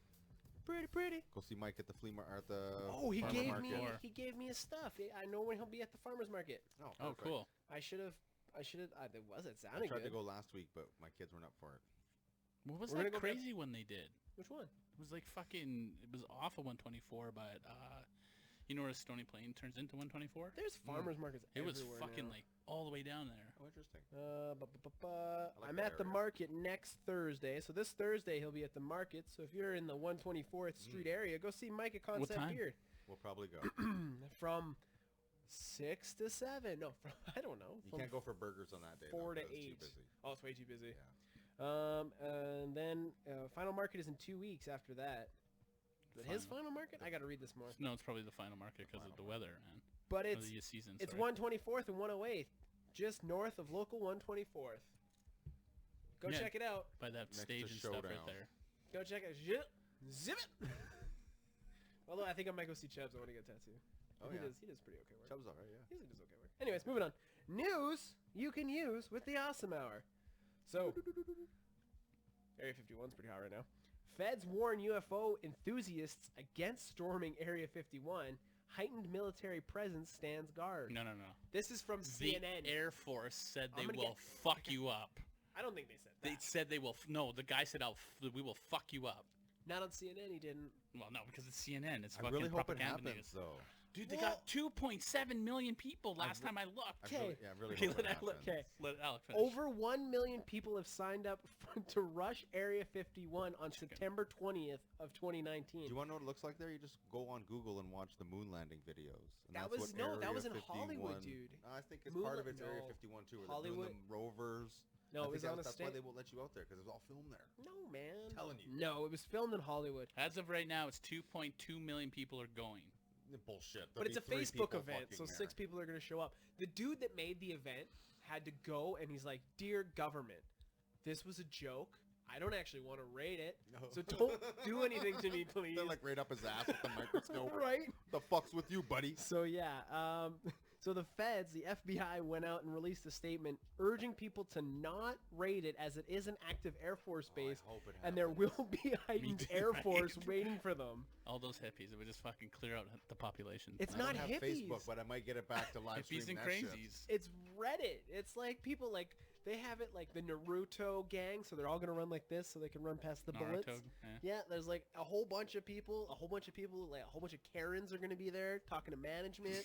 Pretty. Go see Mike at the at the Oh, he farmer gave market. me he gave me his stuff. I know when he'll be at the farmer's market. Oh, perfect. cool. I should have. It I sounded tried good. to go last week, but my kids weren't up for it. What was We're that gonna go get- crazy one they did? Which one? It was like fucking. It was off of 124, but you know where Stony Plain turns into 124? There's farmers markets It was everywhere fucking now. like all the way down there. Oh, interesting. I'm that at the area. market next Thursday. So this Thursday he'll be at the market. So if you're in the 124th Street area, go see Mike at Concept time? Beard We'll probably go. from 6 to 7. No, I don't know. You From can't go for burgers on that day. 4 to though, 'cause 8. It's too busy. Oh, it's way too busy. Yeah. And then final market is in 2 weeks after that. But his final market? I got to read this more. No, it's probably the final market because of the weather, man. But Or it's the season. it's sorry. 124th and 108th, just north of local 124th. Go Yeah. check it out. by that Next stage to and stuff right Showdown. there. Go check it. Zip it. Although I think I might go see Chubbs. I want to get a tattoo. Oh, he yeah. does pretty okay work. Chubb's alright, yeah. He does okay work. Anyways, moving on. News you can use with the Awesome Hour. So, Area 51's pretty hot right now. Feds warn UFO enthusiasts against storming Area 51. Heightened military presence stands guard. No. This is from The CNN. Air Force said I'm they gonna will fuck you up. I don't think they said They that. said they will. No, the guy said, we will fuck you up." Not on CNN, he didn't. Well, no, because it's CNN. It's I fucking really hope it propaganda happens, news. though. Dude, they got 2.7 million people last time I looked. Okay. I really Okay, hope let it Alec- happens. Okay. Let Alec finish. Over 1 million people have signed up to rush Area 51 on September 20th of 2019. Do you want to know what it looks like there? You just go on Google and watch the moon landing videos. And That that's was- what no, that Area was in 51 Hollywood, dude. No, I think it's Moon part of la- it's Area no. 51 too. Where Hollywood- they're doing the rovers. No, I it was think on a that's why state. they won't let you out there because it was all filmed there. No, man. telling you. No, it was filmed in Hollywood. As of right now, it's 2.2 million people are going. Bullshit. But it's a There'll be 3 Facebook people event, so fucking 6 there. people are going to show up. The dude that made the event had to go, and he's like, "Dear government, this was a joke. I don't actually want to rate it, No. so don't do anything to me, please." They're like right up his ass with the microscope. Right? The fuck's with you, buddy? So yeah, so the feds, the FBI, went out and released a statement urging people to not rate it as it is an active Air Force Oh, I base, hope it and there happens. will be heightened too, Air right? Force waiting for them. All those hippies, it would just fucking clear out the population. It's I not don't have hippies. Facebook, but I might get it back to live hippies stream and that shit. crazies. It's Reddit. It's like people like they have it like the Naruto gang, so they're all gonna run like this, so they can run past the bullets. Naruto. Yeah, there's like a whole bunch of people, like a whole bunch of Karens are gonna be there talking to management.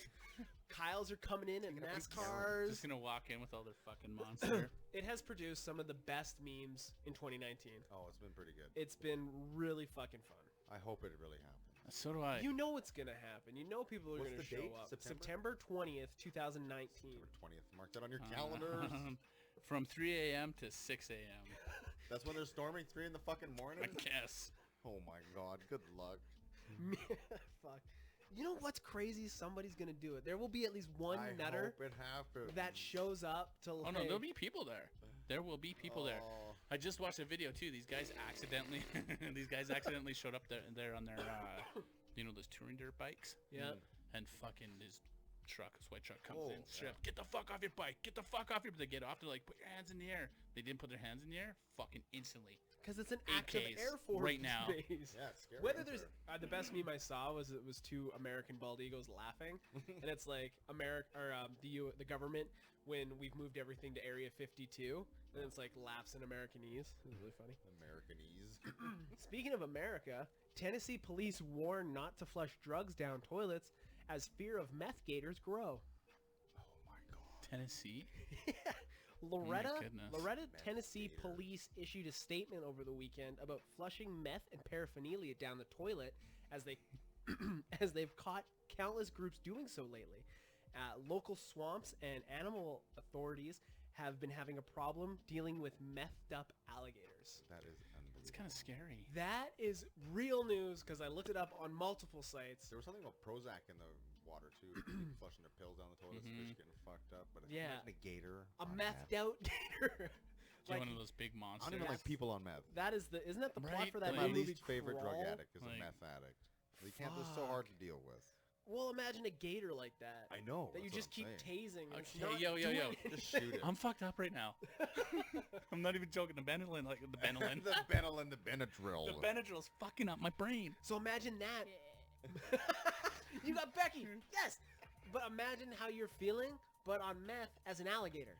Kyles are coming in NASCARs. Just gonna walk in with all their fucking monster. It has produced some of the best memes in 2019. Oh, it's been pretty good. It's been really fucking fun. I hope it really happens. So do I. You know what's gonna happen. You know people are What's gonna the show date? up. September? September 20th, 2019. September 20th. Mark that on your calendars. From 3 a.m. to 6 a.m. That's when they're storming 3 in the fucking morning. I guess. Oh my god. Good luck. Fuck. You know what's crazy? Somebody's gonna do it. There will be at least one I nutter hope it happens. that shows up to. Oh no, there'll be people there. There will be people there. Oh. I just watched a video too. These guys accidentally, showed up there on their, those touring dirt bikes. Yeah. And fucking this white truck comes Oh, in. Straight up, get the fuck off your bike. Get the fuck off your. They get off. They're like, put your hands in the air. They didn't put their hands in the air. Fucking instantly. Because it's an active AKs Air Force right now. base. Yeah, it's scary. Whether out there's there. the best meme I saw was it was 2 American bald eagles laughing, and it's like the government when we've moved everything to Area 52, and it's like laughs in Americanese. It was really funny. Americanese. Speaking of America, Tennessee police warn not to flush drugs down toilets as fear of meth gators grow. Oh my god. Tennessee. Loretta, goodness. Tennessee gator. police issued a statement over the weekend about flushing meth and paraphernalia down the toilet as they as they've caught countless groups doing so lately. Local swamps and animal authorities have been having a problem dealing with methed up alligators. That is unbelievable. It's kind of scary. That is real news because I looked it up on multiple sites. There was something about Prozac in the water too. People flushing their pills down the toilet, fish getting fucked up. But if you Yeah. imagine a gator, A on methed meth. out gator. Like, one of those big I monsters. don't even like people on meth. That is isn't that the plot Right, for that My new movie? least favorite drug Crawl? addict is a Like, meth addict. You can't. They're so hard to deal with. Well, imagine a gator like that. I know. That you that's just what keep I'm saying. tasing. and it's Okay, not yo. doing Just shoot it. I'm fucked up right now. I'm not even joking. The Benadryl, the Benadryl. the Benadryl, the Benadryl. The Benadryl's fucking up my brain. So imagine that. You got Becky. Yes. But imagine how you're feeling, but on meth as an alligator,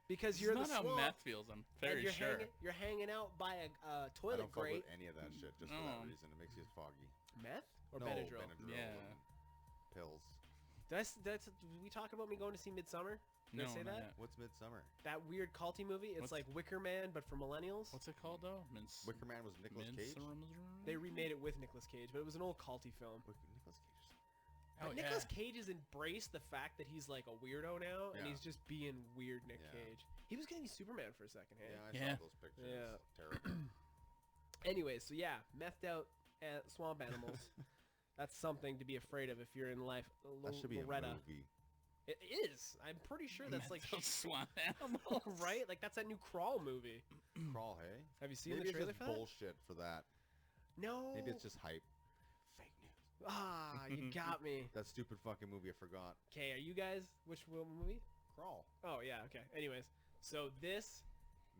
because you're in It's the not swamp. how meth feels. I'm and very sure. You're hanging out by a I toilet don't fuck grate. with any of that shit just for No. that reason. It makes you foggy. Meth or no, Benadryl? Yeah. and pills. That's we talk about me going to see Midsummer. Did I say not that? yet. What's Midsummer? That weird culty movie. It's What's- like Wicker Man, but for millennials. What's it called though? Wicker Man was Nicolas Cage. They remade it with Nicolas Cage, but it was an old culty film. Nicolas Cage. Oh, But yeah. Nicolas Cage has embraced the fact that he's like a weirdo now, and Yeah. he's just being weird Nick Yeah. Cage. He was gonna be Superman for a second, hey? Yeah, I Yeah. saw those pictures. Yeah. Terrible. Anyways, so yeah, methed out swamp animals. That's something to be afraid of if you're in life. That should be Loretta. a movie. It is. I'm pretty sure that's like Those swamp animals. right. Like that's that new Crawl movie. Crawl, hey? Have you seen Maybe the it's trailer just for that? bullshit for that. No. Maybe it's just hype. Fake news. Ah, you got me. That stupid fucking movie I forgot. Okay, are you guys which movie? Crawl. Oh yeah. Okay. Anyways, so this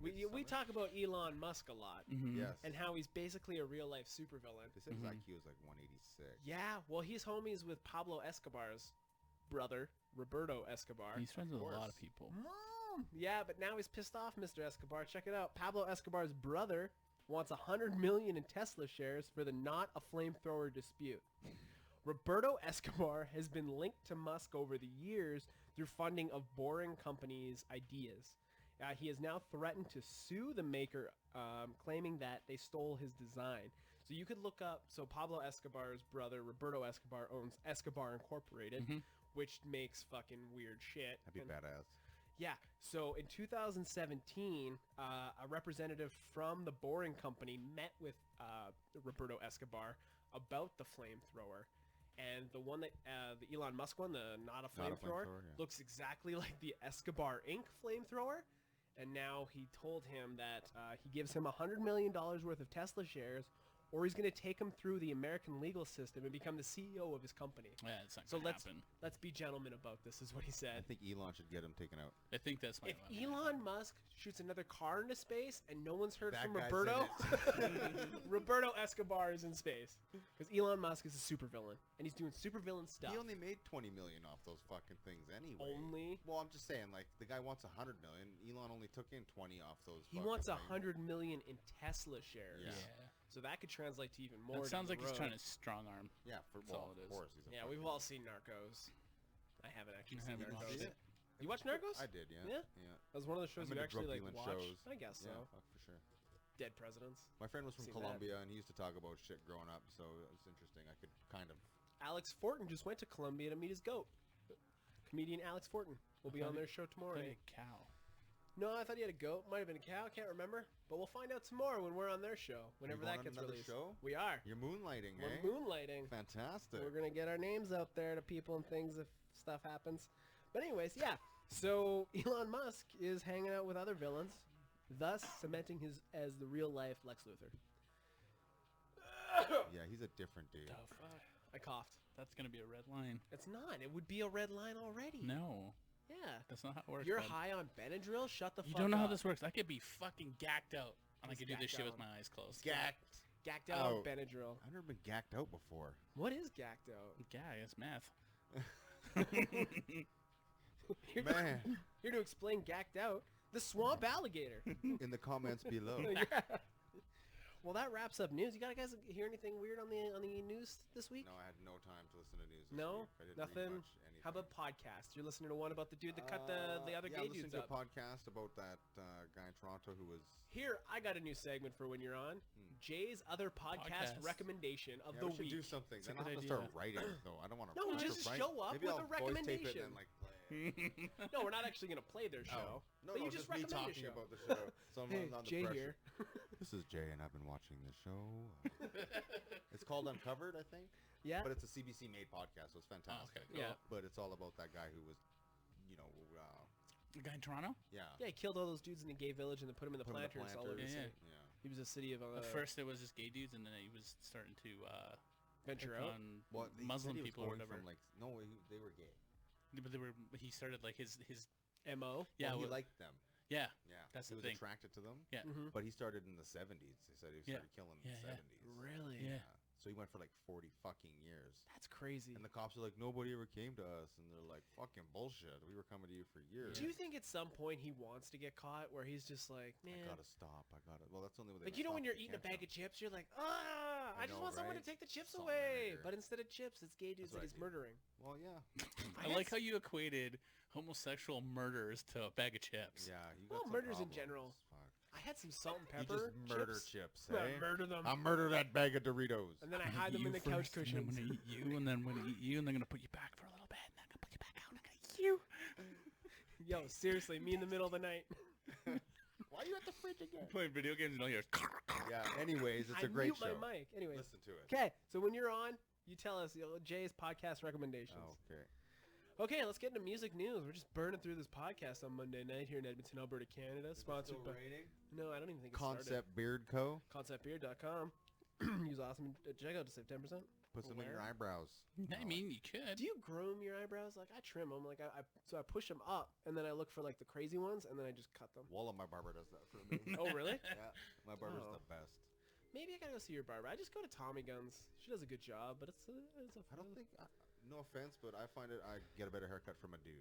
we Midsummer? talk about Elon Musk a lot Yes. and how he's basically a real life supervillain. They said his IQ was like 186. Yeah. Well, he's homies with Pablo Escobar's brother, Roberto Escobar. He's friends with a lot course. of people. Yeah, but now he's pissed off, Mr. Escobar. Check it out. Pablo Escobar's brother wants 100 million in Tesla shares for the not a flamethrower dispute. Roberto Escobar has been linked to Musk over the years through funding of Boring Company's ideas. He has now threatened to sue the maker, claiming that they stole his design. So you could look up, so Pablo Escobar's brother, Roberto Escobar, owns Escobar Incorporated, which makes fucking weird shit. That'd be And- badass. yeah. So in 2017, a representative from the Boring Company met with Roberto Escobar about the flamethrower. And the one that, the Elon Musk one, the not a flamethrower, yeah. looks exactly like the Escobar Inc. flamethrower. And now he told him that he gives him $100 million worth of Tesla shares, or he's going to take him through the American legal system and become the CEO of his company. Yeah, it's not So gonna let's happen. be gentlemen about this, is what he I said. think Elon should get him taken out. I think that's my If line. Elon Musk shoots another car into space and no one's heard That from guy's Roberto, in Roberto Escobar is in space. Because Elon Musk is a supervillain, and he's doing supervillain stuff. He only made 20 million off those fucking things anyway. Only? Well, I'm just saying, like, the guy wants 100 million. Elon only took in 20 off those. He fucking wants things. 100 million in Tesla shares. Yeah. So that could translate to even more. It sounds down like the he's road. trying to strong arm. Yeah, for That's all it is. of course. He's a Yeah, fucking- we've all seen Narcos. I haven't actually I seen haven't Narcos. watched it. You watch Narcos? I did, yeah. Yeah? That was one of the shows I'm you into actually drug like dealing watched. shows. I guess so. Yeah, fuck for sure. Dead presidents. My friend was from Seen that. Colombia, and he used to talk about shit growing up, so it was interesting. I could kind of. Alex Fortin just went to Colombia to meet his goat. Comedian Alex Fortin will be on their show tomorrow. Like a cow. No, I thought he had a goat. Might have been a cow. Can't remember. But we'll find out tomorrow when we're on their show. Whenever going that on gets another released. show? We are. You're moonlighting, We're eh? moonlighting. Fantastic. We're gonna get our names out there to people and things if stuff happens. But anyways, yeah. So Elon Musk is hanging out with other villains, thus cementing his as the real life Lex Luthor. Yeah, he's a different dude. The fuck? I coughed. That's gonna be a red line. It's not. It would be a red line already. No, Yeah. that's not how it works. You're bud. high on Benadryl. Shut the You fuck don't know how up. this works. I could be fucking gacked out, and I What's could do this gacked shit with out? my eyes closed. Gacked out on out. Benadryl. I've never been gacked out before. What is gacked out? Yeah, it's math. Here, Man, here to explain gacked out, the swamp alligator. in the comments below. Yeah. Well, that wraps up news. You guys hear anything weird on the news this week? No, I had no time to listen to news. This No? week. I didn't Nothing? Read much, anything. How about podcasts? You're listening to one about the dude that cut the other yeah, gay I'm dudes listening to up. a podcast about that guy in Toronto who was. Here, I got a new segment for when you're on. Jay's other podcast Podcast. recommendation of Yeah, the we should week. do something. It's a Then I'll good have to start idea. writing though. I don't want to. No, just show up Maybe with I'll a voice tape it recommendation. and then like play it. No, we're not actually gonna play their show. No, But no, you just me recommend a talking show. about the show. So I'm Hey, on the Jay pressure. here. This is Jay, and I've been watching the show. It's called Uncovered, I think. Yeah. But it's a CBC made podcast, so it's fantastic. okay, cool. Yeah. But it's all about that guy who was, The guy in Toronto? yeah. Yeah, he killed all those dudes in the gay village and then put them in the Put 'em in the planters all over the planters. city. Yeah. Yeah. He was a city of At first, it was just gay dudes, and then he was starting to venture pick out. on Well, he Muslim said he was people or going whatever. From, like, no, they were gay. But he started like his MO. yeah, Well, he well, liked them. yeah, Yeah. That's he the was thing. attracted to them. yeah. Mm-hmm. But he started in the 70s. He said he Yeah. started killing in Yeah, the yeah. 70s. Really? Yeah. So he went for like 40 fucking years. That's crazy. And the cops are like, nobody ever came to us. And they're like, fucking bullshit. We were coming to you for years. Do you think at some point he wants to get caught where he's just like, man, I gotta stop. Well, that's the only way they like, you know when you're eating a bag of chips, you're like, I just know, want someone to right? take the chips Salt and away. vinegar. But instead of chips, it's gay dudes what that I he's do. murdering. Well, yeah. I like how you equated homosexual murders to a bag of chips. Yeah. You Well, got some murders in problems. general. Fuck. I had some salt and You pepper just murder chips. chips, I eh? murder them. I murder that bag of Doritos. And then I I'm gonna hide them eat in the you couch first, and cushions. then I'm gonna eat you, and then I'm gonna eat you, and they're gonna put you back for a little bit, and then I'm gonna put you back out, and I'm gonna eat you. Yo, seriously, me in the middle of the night. Why are you at the fridge again? Playing video games and all yours. Yeah. Anyways, it's I a great mute show. my mic. Anyways. Listen to it. Okay, so when you're on, you tell us Jay's podcast recommendations. Okay. Okay, let's get into music news. We're just burning through this podcast on Monday night here in Edmonton, Alberta, Canada. Sponsored by... No, I don't even think it's started. Concept Beard Co. ConceptBeard.com. Use awesome checkout to save 10%. Put some in your Where? eyebrows. I mean, you could. Do you groom your eyebrows? Like I trim them. Like so I push them up, and then I look for like the crazy ones, and then I just cut them. Walla, my barber does that for me. Oh, really? Yeah, my barber's Oh. the best. Maybe I gotta go see your barber. I just go to Tommy Guns. She does a good job, but it's a I don't think, no offense, but I find it, I get a better haircut from a dude.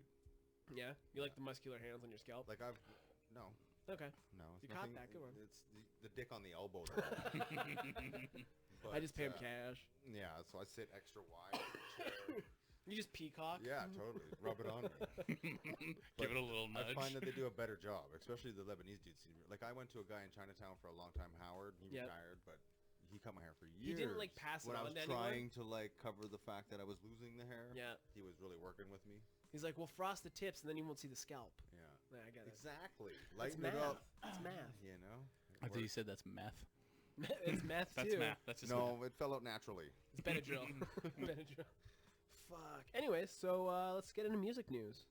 Yeah, you like the muscular hands on your scalp? Like no, Okay. it's You caught nothing, that, good one. It's the dick on the elbow. that I just pay him but, cash. Yeah, so I sit extra wide in the chair. You just peacock. Yeah, totally. Rub it on me. Give it a little I nudge. find that they do a better job, especially the Lebanese dudes. Like I went to a guy in Chinatown for a long time, Howard. He Yep. retired, but he cut my hair for He years. didn't, like, pass it when on I was to anyone? trying to like cover the fact that I was losing the hair. Yeah. He was really working with me. He's like, well, frost the tips, and then you won't see the scalp. Yeah. Yeah, I get it. Exactly. It's Lighten it math. up. It's math. You know. I thought you said that's meth. It's meth That's too. math. That's just No, it fell out naturally. It's Benadryl. Benadryl. Fuck. Anyways, so let's get into music news.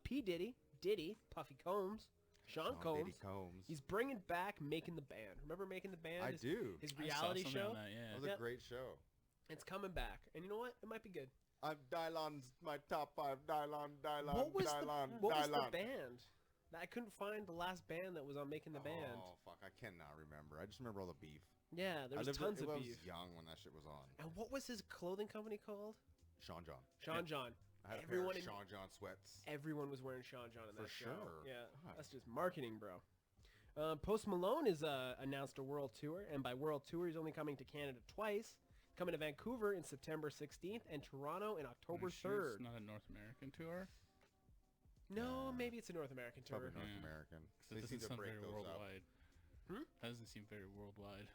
P. Diddy, Puffy Combs, Sean Combs. Diddy Combs. He's bringing back Making the Band. Remember Making the Band? I do. His I saw reality something show. on that, yeah. That was Yep. a great show. It's coming back, and you know what? It might be good. Dylon's my top 5. Dylon. What was the band? I couldn't find the last band that was on Making the Band. Oh fuck, I cannot remember. I just remember all the beef. Yeah, there I was lived tons I of was beef. young when that shit was on. And what was his clothing company called? Sean John. Sean John. I had Everyone a in- pair of Sean John sweats. Everyone was wearing Sean John in For that show. sure. Yeah, God. that's just marketing, bro. Post Malone is announced a world tour, and by world tour, he's only coming to Canada twice. Coming to Vancouver in September 16th and Toronto in October Are you sure 3rd. It's not a North American tour. No, Yeah. maybe it's a North American tour. Probably North Yeah. American. That They doesn't seem to sound break very those up. worldwide. Hmm? That doesn't seem very worldwide.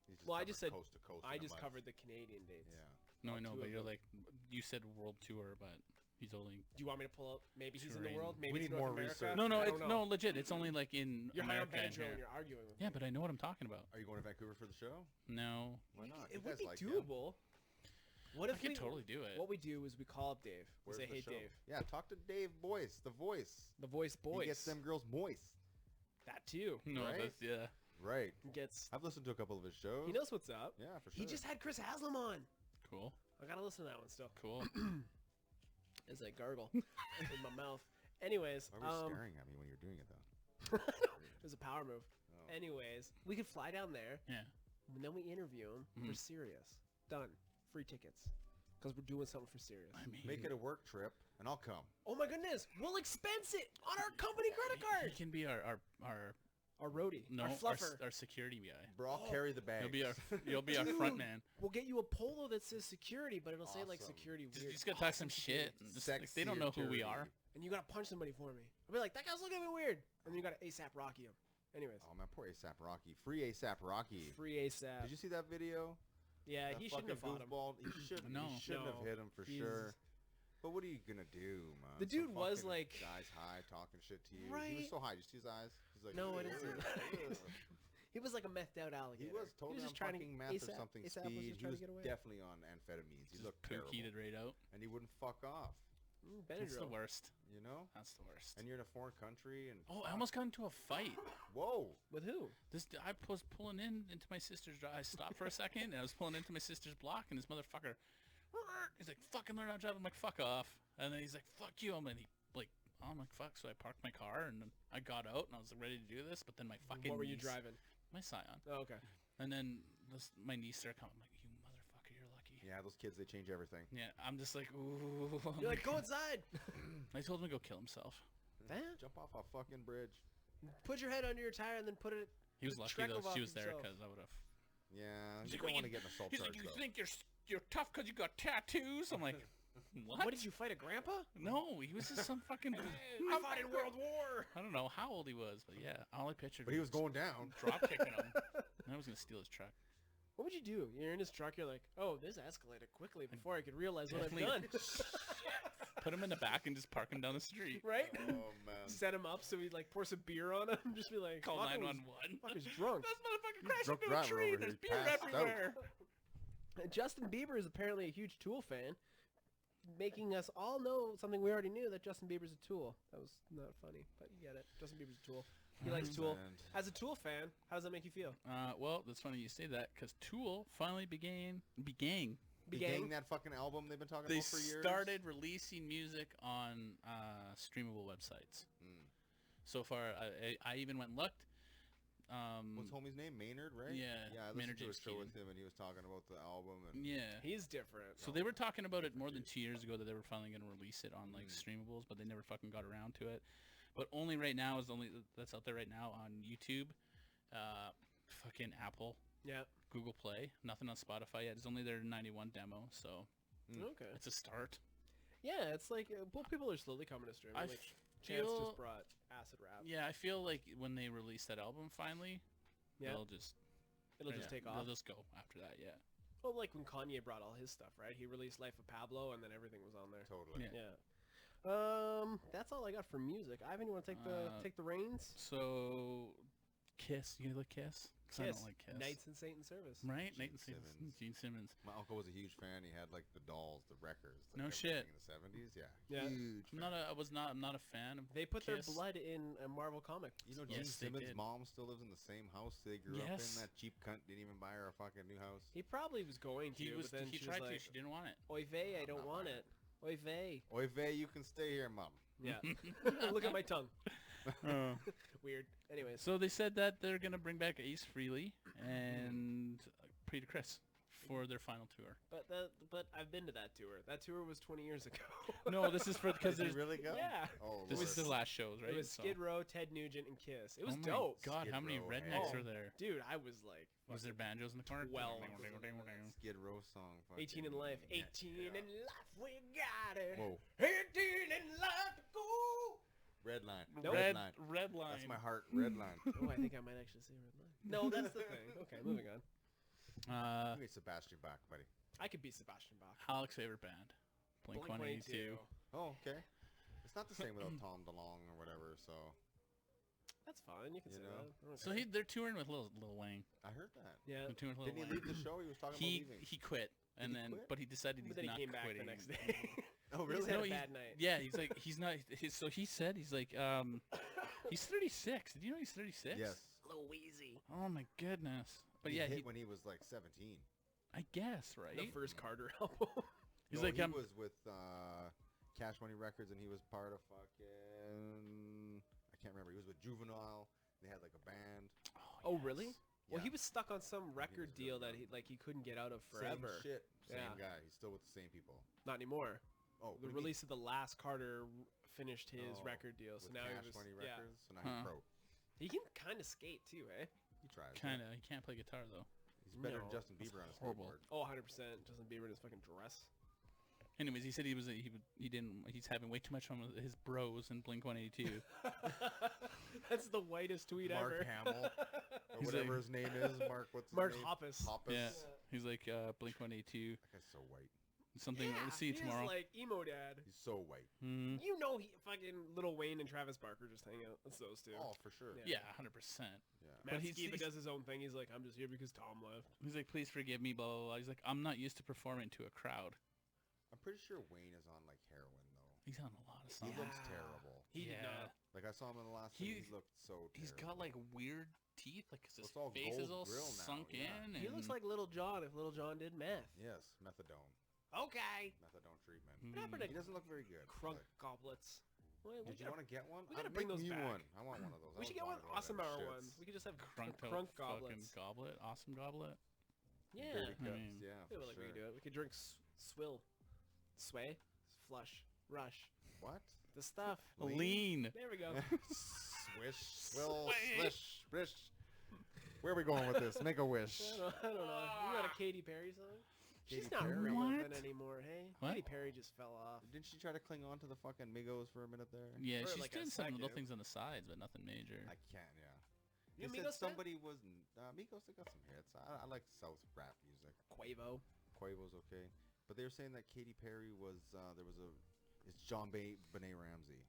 He's Well, I covered just said- coast to coast. I in a just month. covered the Canadian dates. Yeah. No, I Well, know, two but of you're them. like, you said world tour, but he's only. Do you want me to pull up? Maybe he's in the Touring. world. Maybe We it's need North more America? research. No, no, I it's don't no know. legit. It's only like in You're high on America and Benadryl here. and you're arguing with me. Yeah, but I know what I'm talking about. Are you going to Vancouver for the show? No, Why not? It You would guys be like him. doable. What I if could we totally do it. What we do is we call up Dave. We Where's say, the "Hey, show? Dave, Yeah, talk to Dave Boyce, the voice. the voice boys." He gets them girls moist. That too. No, right? that's yeah. Right. He gets. I've listened to a couple of his shows. He knows what's up. Yeah, for sure. He just had Chris Haslam on. Cool, I gotta listen to that one still. cool. As I gargle in my mouth. Anyways, Why were you staring at me when you were doing it though? it was a power move. Oh. Anyways, we could fly down there Yeah. and then we interview him for Mhm. Sirius. Done. Free tickets. Because we're doing something for Sirius. I mean, Make it a work trip, and I'll come. Oh my goodness, we'll expense it on our company credit He card. can be our Our roadie, no our our, fluffer. our security guy. Bro, I'll Oh. carry the bag. You'll be our Dude. front man. We'll get you a polo that says security, but it'll say like Awesome. security Just, weird. you just gotta talk some Awesome shit. security. And just, like, they don't know who we are. And you gotta punch somebody for me. I'll be like, that guy's looking at me weird. And then you gotta ASAP Rocky him. Anyways, Oh man, poor ASAP Rocky. Free ASAP Rocky. free ASAP. Did you see that video? Yeah, That he shouldn't have fucking fought him. goofball, He shouldn't. No. He shouldn't No. have hit him for He's- sure. But what are you gonna do, man? The dude was, fucking like- guy's high, talking shit to you. He Right. was so high. Did you see his eyes? He's like, No, I didn't see "Ugh, that. ugh." He was like a methed out He alligator. was totally just on trying fucking to meth or ASAP something. ASAP was Speed. just He trying was to get away. definitely on amphetamines. He Just looked pookied it terrible, right out. and he wouldn't fuck off. That's the Benadryl. worst. You know. That's the worst. And you're in a foreign country, and Oh, I almost got into a fight. whoa. With who? I was pulling into my sister's drive. I stopped for a second, and I was pulling into my sister's block, and this motherfucker, he's like, fucking learn how to drive. I'm like, fuck off. And then he's like, fuck you. I'm like, fuck. So I parked my car, and then I got out, and I was ready to do this, but then my fucking What were you niece- driving? My Scion. Oh, okay. And then my niece started coming. I'm like, you motherfucker, you're lucky. Yeah, those kids, they change everything. Yeah, I'm just like, ooh. You're like, go inside. I told him to go kill himself. Eh? Jump off a fucking bridge. Put your head under your tire and then put it. He was lucky Shrek though. off She was there himself. because I would have. Yeah, He's you like, don't want to get an assault He's charge, like, you though. think you're tough because you got tattoos? I'm like, what? What did you fight, a grandpa? No, he was just some fucking. I fought in World War. I don't know how old he was, but yeah, all I pictured. But he was going down. drop kicking him. And I was gonna steal his truck. What would you do? You're in his truck. You're like, oh, this escalated quickly before I could realize what I've done. Definitely- Put him in the back and just park him down the street. Right? Oh, man. Set him up so he'd like pour some beer on him. Just be like, Call "Fuck, I was- 911. Fuck is drunk. This motherfucker He's crashed drunk into a driver tree. over And there's here. He beer passed out. everywhere. Justin Bieber is apparently a huge Tool fan, making us all know something we already knew, that Justin Bieber's a Tool. That was not funny, but you get it. Justin Bieber's a Tool. He likes Tool. And As a Tool fan, how does that make you feel? Well, that's funny you say that because Tool finally began. began that fucking album they've been talking They about for years. started releasing music on streamable websites. Mm. So far, I even went and looked. What's homie's name? Maynard, right? Yeah, Yeah, I Maynard listened to a James show with Keenan. him, and he was talking about the album. And Yeah. He's different. So they were talking about it more than 2 years ago that they were finally going to release it on like streamables, but they never fucking got around to it. But only right now is the only that's out there right now on YouTube, fucking Apple, Yeah. Google Play. Nothing on Spotify yet. It's only their 91 demo, so Okay. it's a start. Yeah, it's like well, people are slowly coming to stream. I Like, Chance feel just brought Acid Rap. yeah, I feel like when they release that album finally, Yeah. they'll just It'll just take off. They'll just go after that. Yeah. Well, like when Kanye brought all his stuff, right? He released Life of Pablo, and then everything was on there. totally. Yeah. Yeah. That's all I got for music. Ivan, you want to take the reins? So, Kiss. You like Kiss? 'Cause I don't like Kiss. Knights in Satan Service. Right? Gene Nathan Simmons. Gene Simmons. My uncle was a huge fan. He had like the dolls, the records. Like No everything shit. In the 70s, yeah. Yeah. Huge. I'm fan. not a fan of They put Kiss. their blood in a Marvel comic. You know, Yes, Gene they Simmons' did. mom still lives in the same house they grew up Yes. in. That cheap cunt didn't even buy her a fucking new house. He probably was going to, but then He she tried was to. like, She didn't want it. "Oy vey, I don't not want buying it. Oy vey." Oy vey, you can stay here, mom. Yeah. Look at my tongue. Weird. Anyways. So they said that they're gonna bring back Ace Frehley and Peter Criss for their final tour. But I've been to that tour. That tour was 20 years ago. No, this is for because Did he there's really go? Yeah. Oh, this Lord. is the last shows, right? It was So- Skid Row, Ted Nugent, and Kiss. It was Oh my dope. God, how many Skid Row, rednecks hey. are there? Dude, I was like, Was there banjos in the car? 12. Skid Row song. 18 in life. 18 in life, we got it. Whoa. 18 in life to go. Red line. Nope. Red Red, line. red line. That's my heart. Red line. Oh, I think I might actually say red line. No, that's the thing. Okay, moving on. Give me Sebastian Bach, buddy. I could be Sebastian Bach. Alec's favorite band, Blink-182. Oh, okay. It's not the same without Tom DeLonge or whatever, so That's fine. You can You say know? that. I don't So care. they're touring with Lil Wayne. I heard that. Yeah. They're touring with Lil Didn't he Wayne. leave the show? He was talking He about leaving. he quit, and Did he then quit? but he decided But he's then he not came back quitting. the next day. Oh, He's really? had No, a he's- bad night. Yeah, he's like he's not. So he said he's like he's 36. Did you know he's 36? Yes. Louise. Oh my goodness. But He yeah, hit when he was like 17. I guess right. The first Carter album. He's No, like he I'm. was with Cash Money Records, and he was part of fucking I can't remember. He was with Juvenile. They had like a band. Oh, really? Well, Yeah. he was stuck on some record was deal really that young. he couldn't get out of forever. Same shit. Same Yeah. guy. He's still with the same people. Not anymore. Oh, The release of the last Carter finished his Oh, record deal, so with now Cash he was Money yeah. Records. So now Huh. he's pro. He can kind of skate too, eh? He tries. yeah. Kind of. He can't play guitar though. He's better No, than Justin that's Bieber on his horrible. skateboard. Oh, 100%. Justin Bieber in his fucking dress. Anyways, he said he's having way too much fun with his bros in Blink-182. That's the whitest tweet Mark ever. Hamill, or He's whatever like- his name is. Mark, what's his Mark name? Hoppus. Hoppus. Yeah. He's like Blink-182. That guy's so white. Something Yeah, we'll see he is tomorrow. like emo dad. He's so white. Mhm. You know, he fucking Lil Wayne and Travis Barker just hang out. It's those two. Oh, for sure. Yeah. Yeah, 100%. Yeah. Matt but he's- Skiba he's- does his own thing. He's like, I'm just here because Tom left. He's like, please forgive me, blah, blah, blah. He's like, I'm not used to performing to a crowd. I'm pretty sure Wayne is on like heroin though. He's on a lot of He songs. looks Yeah. terrible. He did Yeah. not. Like I saw him in the last thing. He He's- looked so terrible. He's got like weird teeth, like 'cause his It's all face is gold all grill now, sunk yeah. in. He and looks like Little John if Little John did meth. Yes, methadone. Okay. Methadone treatment. Mm. What happened to He doesn't look very good. crunk but- goblets? Wait, Did you want to get one? we gotta bring Make those me back. one. I want one of those. We should get one Awesome Hour one. We could just have Crunked out crunk fucking goblets. goblet, awesome goblet. Yeah. Dirty cups. I mean, Yeah, I for feel like we sure. could do it. We could drink swill, sway, flush, rush. What? The stuff. Lean. There we go. Swish, swill, Sway. swish, swish. Where are we going with this? Make a wish. I don't know. You got a Katy Perry song? She's Katy not Perry? relevant What? anymore, hey? What? Katy Perry just fell off. Didn't she try to cling on to the fucking Migos for a minute there? Yeah, For she's like a doing some little second. things on the sides, but nothing major. I can't, yeah. You a They Migos said fan? somebody was... Migos, they got some hits. I like South rap music. Quavo. Quavo's okay. But they were saying that Katy Perry was... there was a... It's John Benet Ramsey.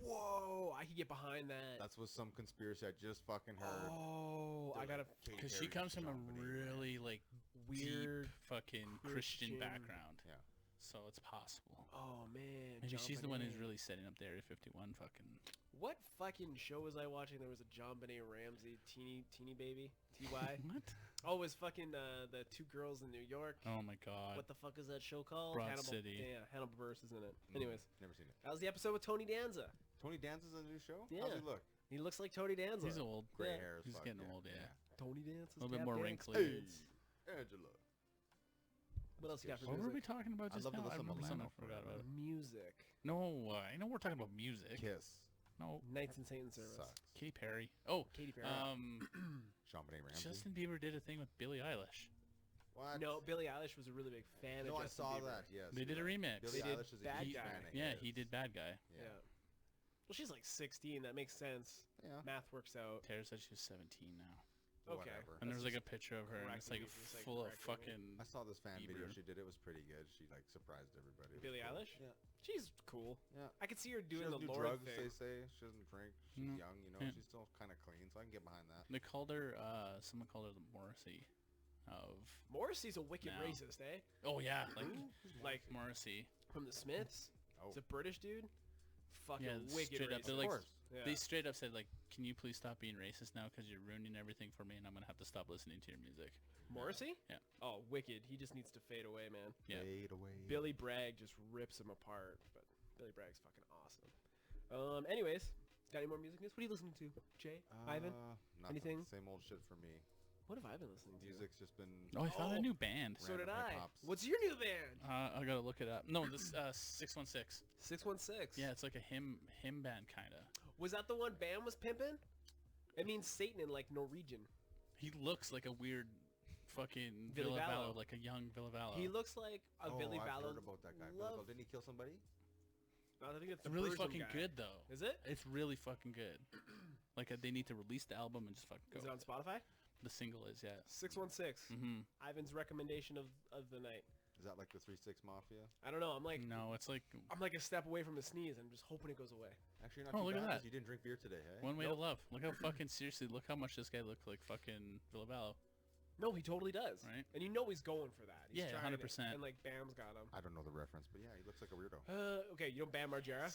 Whoa, I could get behind that. That's was some conspiracy I just fucking heard. Oh, I They're gotta like, Katy Because she Perry's comes from a John Benet really like weird. deep fucking Christian Christian- background. Yeah. So it's possible. Oh man. Maybe John she's the one who's Bonet. really setting up the Area 51 fucking. What fucking show was I watching? There was a John Benet Ramsey teeny baby. TY. What? Oh, it was fucking the two girls in New York. Oh my god. What the fuck is that show called? Broad Hannibal, City. Yeah, Hannibal Buress is in it. Mm, Anyways, Never seen it. that was the episode with Tony Danza. Tony Danza's in a new show? Yeah. How's he look? He looks like Tony Danza. He's old. Gray Yeah. hair as He's fuck, getting old, yeah. Tony Danza. A little bit more wrinkly. Hey, Angela. What else you got for What were we music? talking about I'd just love to now? I listen to remember something I Milano forgot forever. about. Music. No, I know we're talking about music. Kiss. No, Knights and Satan's Service. Sucks. Katy Perry. Oh, Katy Perry. Sean Benet Ramsey. Justin Bieber did a thing with Billie Eilish. What? No, Billie Eilish was a really big fan No, of I Justin saw Bieber. that. Yes. They did a you're right. remix. Billie They did Eilish is a Bad huge Guy. fan of Yeah, his. he did Bad Guy. Yeah. Yeah. Well, she's like 16. That makes sense. Yeah. Math works out. Tara said she was 17 now. Okay. Whatever. And there was That's like a picture of her, and it's like correcting me, just, like, full of correcting fucking. I saw this fan video Bieber. she did. It was pretty good. She like surprised everybody. It was Billie cool. Eilish? Yeah. She's cool. Yeah. I could see her She doing doesn't the do Lord drugs, thing. they say. She doesn't drink. She's No. young, you know. Yeah. She's still kind of clean, so I can get behind that. They called her. Someone called her the Morrissey of. Morrissey's a wicked No. racist, eh? Oh yeah, like Like Morrissey. from the Smiths. Oh. It's a British dude. Fucking Yeah, wicked straight up. racist. They're Of like, course. Yeah. they straight up said like, "Can you please stop being racist now? Because you're ruining everything for me, and I'm gonna have to stop listening to your music." Morrissey? Yeah. Oh, wicked. He just needs to fade away, man. Yeah. Fade away. Billy Bragg just rips him apart, but Billy Bragg's fucking awesome. Anyways, got any more music news? What are you listening to, Jay? Ivan? Nothing. Anything? Same old shit for me. What have I been listening to? Music's just been. Oh, I found Oh. a new band. So did Random I. hip-hops. What's your new band? I gotta look it up. No, this 616. 616. Yeah, it's like a hymn band kinda. Was that the one Bam was pimping? It means Satan in like Norwegian. He looks like a weird fucking Billy Villa Vallo. Vallo, like a young Villa Vallo. He looks like a Billy I've Vallow. heard about that guy. Love- Didn't he kill somebody? I think it's It's the really Persian fucking guy. good though. Is it? It's really fucking good. Like they need to release the album and just fucking go. Is it on Spotify? The single is, yeah. 616. Mm-hmm. Ivan's recommendation of the night. Is that like the 3-6 Mafia? I don't know. I'm like No, it's like I'm like a step away from a sneeze. I'm just hoping it goes away. Actually, not Oh, too look at bad. that. 'Cause You didn't drink beer today, hey? One Way Nope. to Love. Look how fucking seriously. Look how much this guy looked like fucking Villa Vallo. No, he totally does. Right. And you know he's going for that. He's Yeah, trying it, 100%. And like Bam's got him. I don't know the reference, but yeah, he looks like a weirdo. Okay, you know Bam Margera?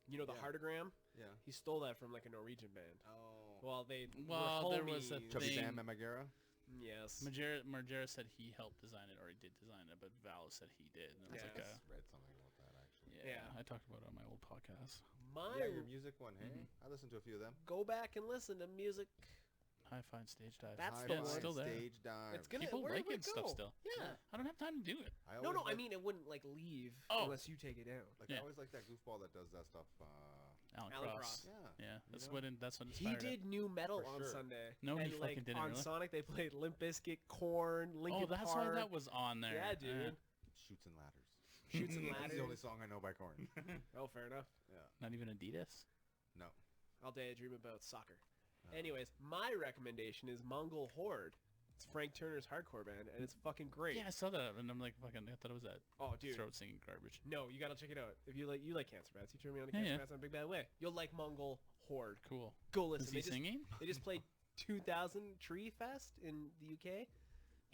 You know the Yeah. Heartagram? Yeah. He stole that from like a Norwegian band. Oh. Well, they Well, were there was a homies. Chubby thing- Sam and Magera? Yes. Margera said he helped design it, or he did design it, but Vallo said he did. And it was Yeah. like I read something about that, actually. yeah, Yeah. I talked about it on my old podcast. My Yeah, your music one, hey? Mhm. I listened to a few of them. go back and listen to music. High Five Stage Dive. That's High the yeah, one. it's Five, still there. Stage dive. It's gonna People where like would it and stuff go? still. Yeah. I don't have time to do it. I No, always I like- mean it wouldn't like leave Oh. unless you take it down. Like, Yeah. I always like that goofball that does that stuff. Alan Alan Cross. Cross. Yeah. Yeah, that's know? what. That's what He inspired it. did new metal For on sure. Sunday. No, he and, like, fucking didn't, on really? Sonic they played Limp Bizkit, Korn, Linkin Oh, that's Park. why that was on there. Yeah, dude. Shoots and Ladders. Shoots and That's Ladders. the only song I know by Korn. Oh, fair enough. Yeah. Not even Adidas. No. All day I dream about soccer. Uh, Anyways, my recommendation is Mongol Horde. It's Frank Turner's hardcore band, and it's fucking great. Yeah, I saw that, and I'm like, fucking, I thought it was that Oh, dude. throat singing garbage. No, you gotta check it out. If you like Cancer Bats, you turn me on to Yeah, Cancer yeah. Bats in a big bad way. You'll like Mongol Horde. Cool. Go listen. Is he singing? They just played 2000 Tree Fest in the UK.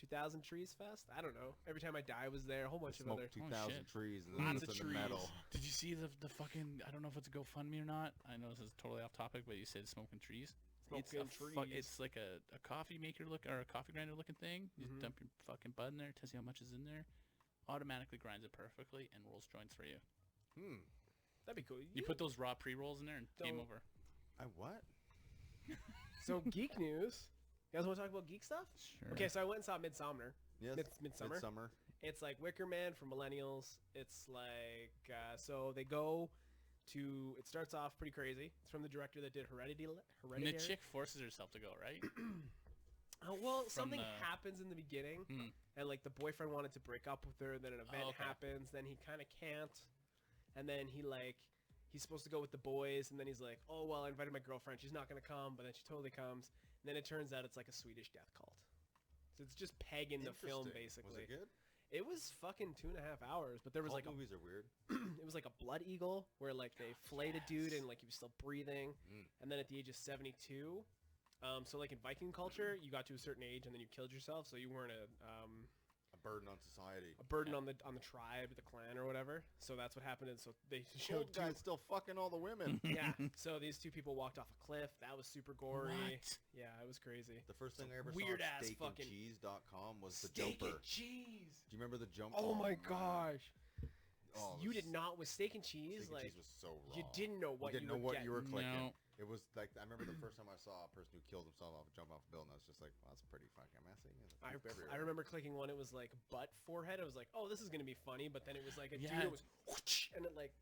2000 Trees Fest. I don't know. Every Time I Die was there. A whole bunch of Smoke other. 2,000 shit. trees and then Lots listen of to trees. metal. Did you see the fucking? I don't know if it's a GoFundMe or not. I know this is totally off topic, but you said smoking trees. Smoking trees. It's like a coffee maker look or a coffee grinder looking thing. You Mhm. dump your fucking bud in there, tells you how much is in there, automatically grinds it perfectly and rolls joints for you. That'd be cool. You put those raw pre-rolls in there and game Don't- over. I what? So geek news. You guys want to talk about geek stuff? Sure. Okay, so I went and saw Midsummer. Yes. Midsummer. Midsummer. It's like Wicker Man for millennials. It's like so they go to. It starts off pretty crazy. It's from the director that did And Hereditary. the chick forces herself to go, right? Well, from something the- happens in the beginning, Hmm. and like the boyfriend wanted to break up with her. Then an event okay. happens. Then he kind of can't, and then he's supposed to go with the boys, and then he's like, oh well, I invited my girlfriend. She's not gonna come, but then she totally comes. And then it turns out it's like a Swedish death cult. So it's just pegging the film Interesting. basically. Was it good? It was fucking 2.5 hours, but there was Cult like movies are weird. it was like a blood eagle where like they flayed a dude and like he was still breathing, Mm. and then at the age of 72, so like in Viking culture, you got to a certain age and then you killed yourself, so you weren't A burden on society. a burden on the tribe, the clan, or whatever. So that's what happened, and so they showed Old guy's still fucking all the women. yeah. So these two people walked off a cliff. That was super gory. What? Yeah, it was crazy. The first thing I ever Weird saw ass on fucking- steakandcheese.com was the Steak jumper. and cheese. Do you remember the jumper? Oh my man. gosh. Oh, it You was- did not with steak and Steak cheese. and Like cheese was so raw. you didn't know what you didn't you know would what get. you were clicking. No. It was like I remember the first time I saw a person who killed himself off jumping off a building. I was just like, well, that's pretty fucking messy. There's I, poop I everywhere. remember clicking one. It was like butt forehead. I was like, oh, this is gonna be funny. But then it was like a dude. Yeah. It was whoosh, and it like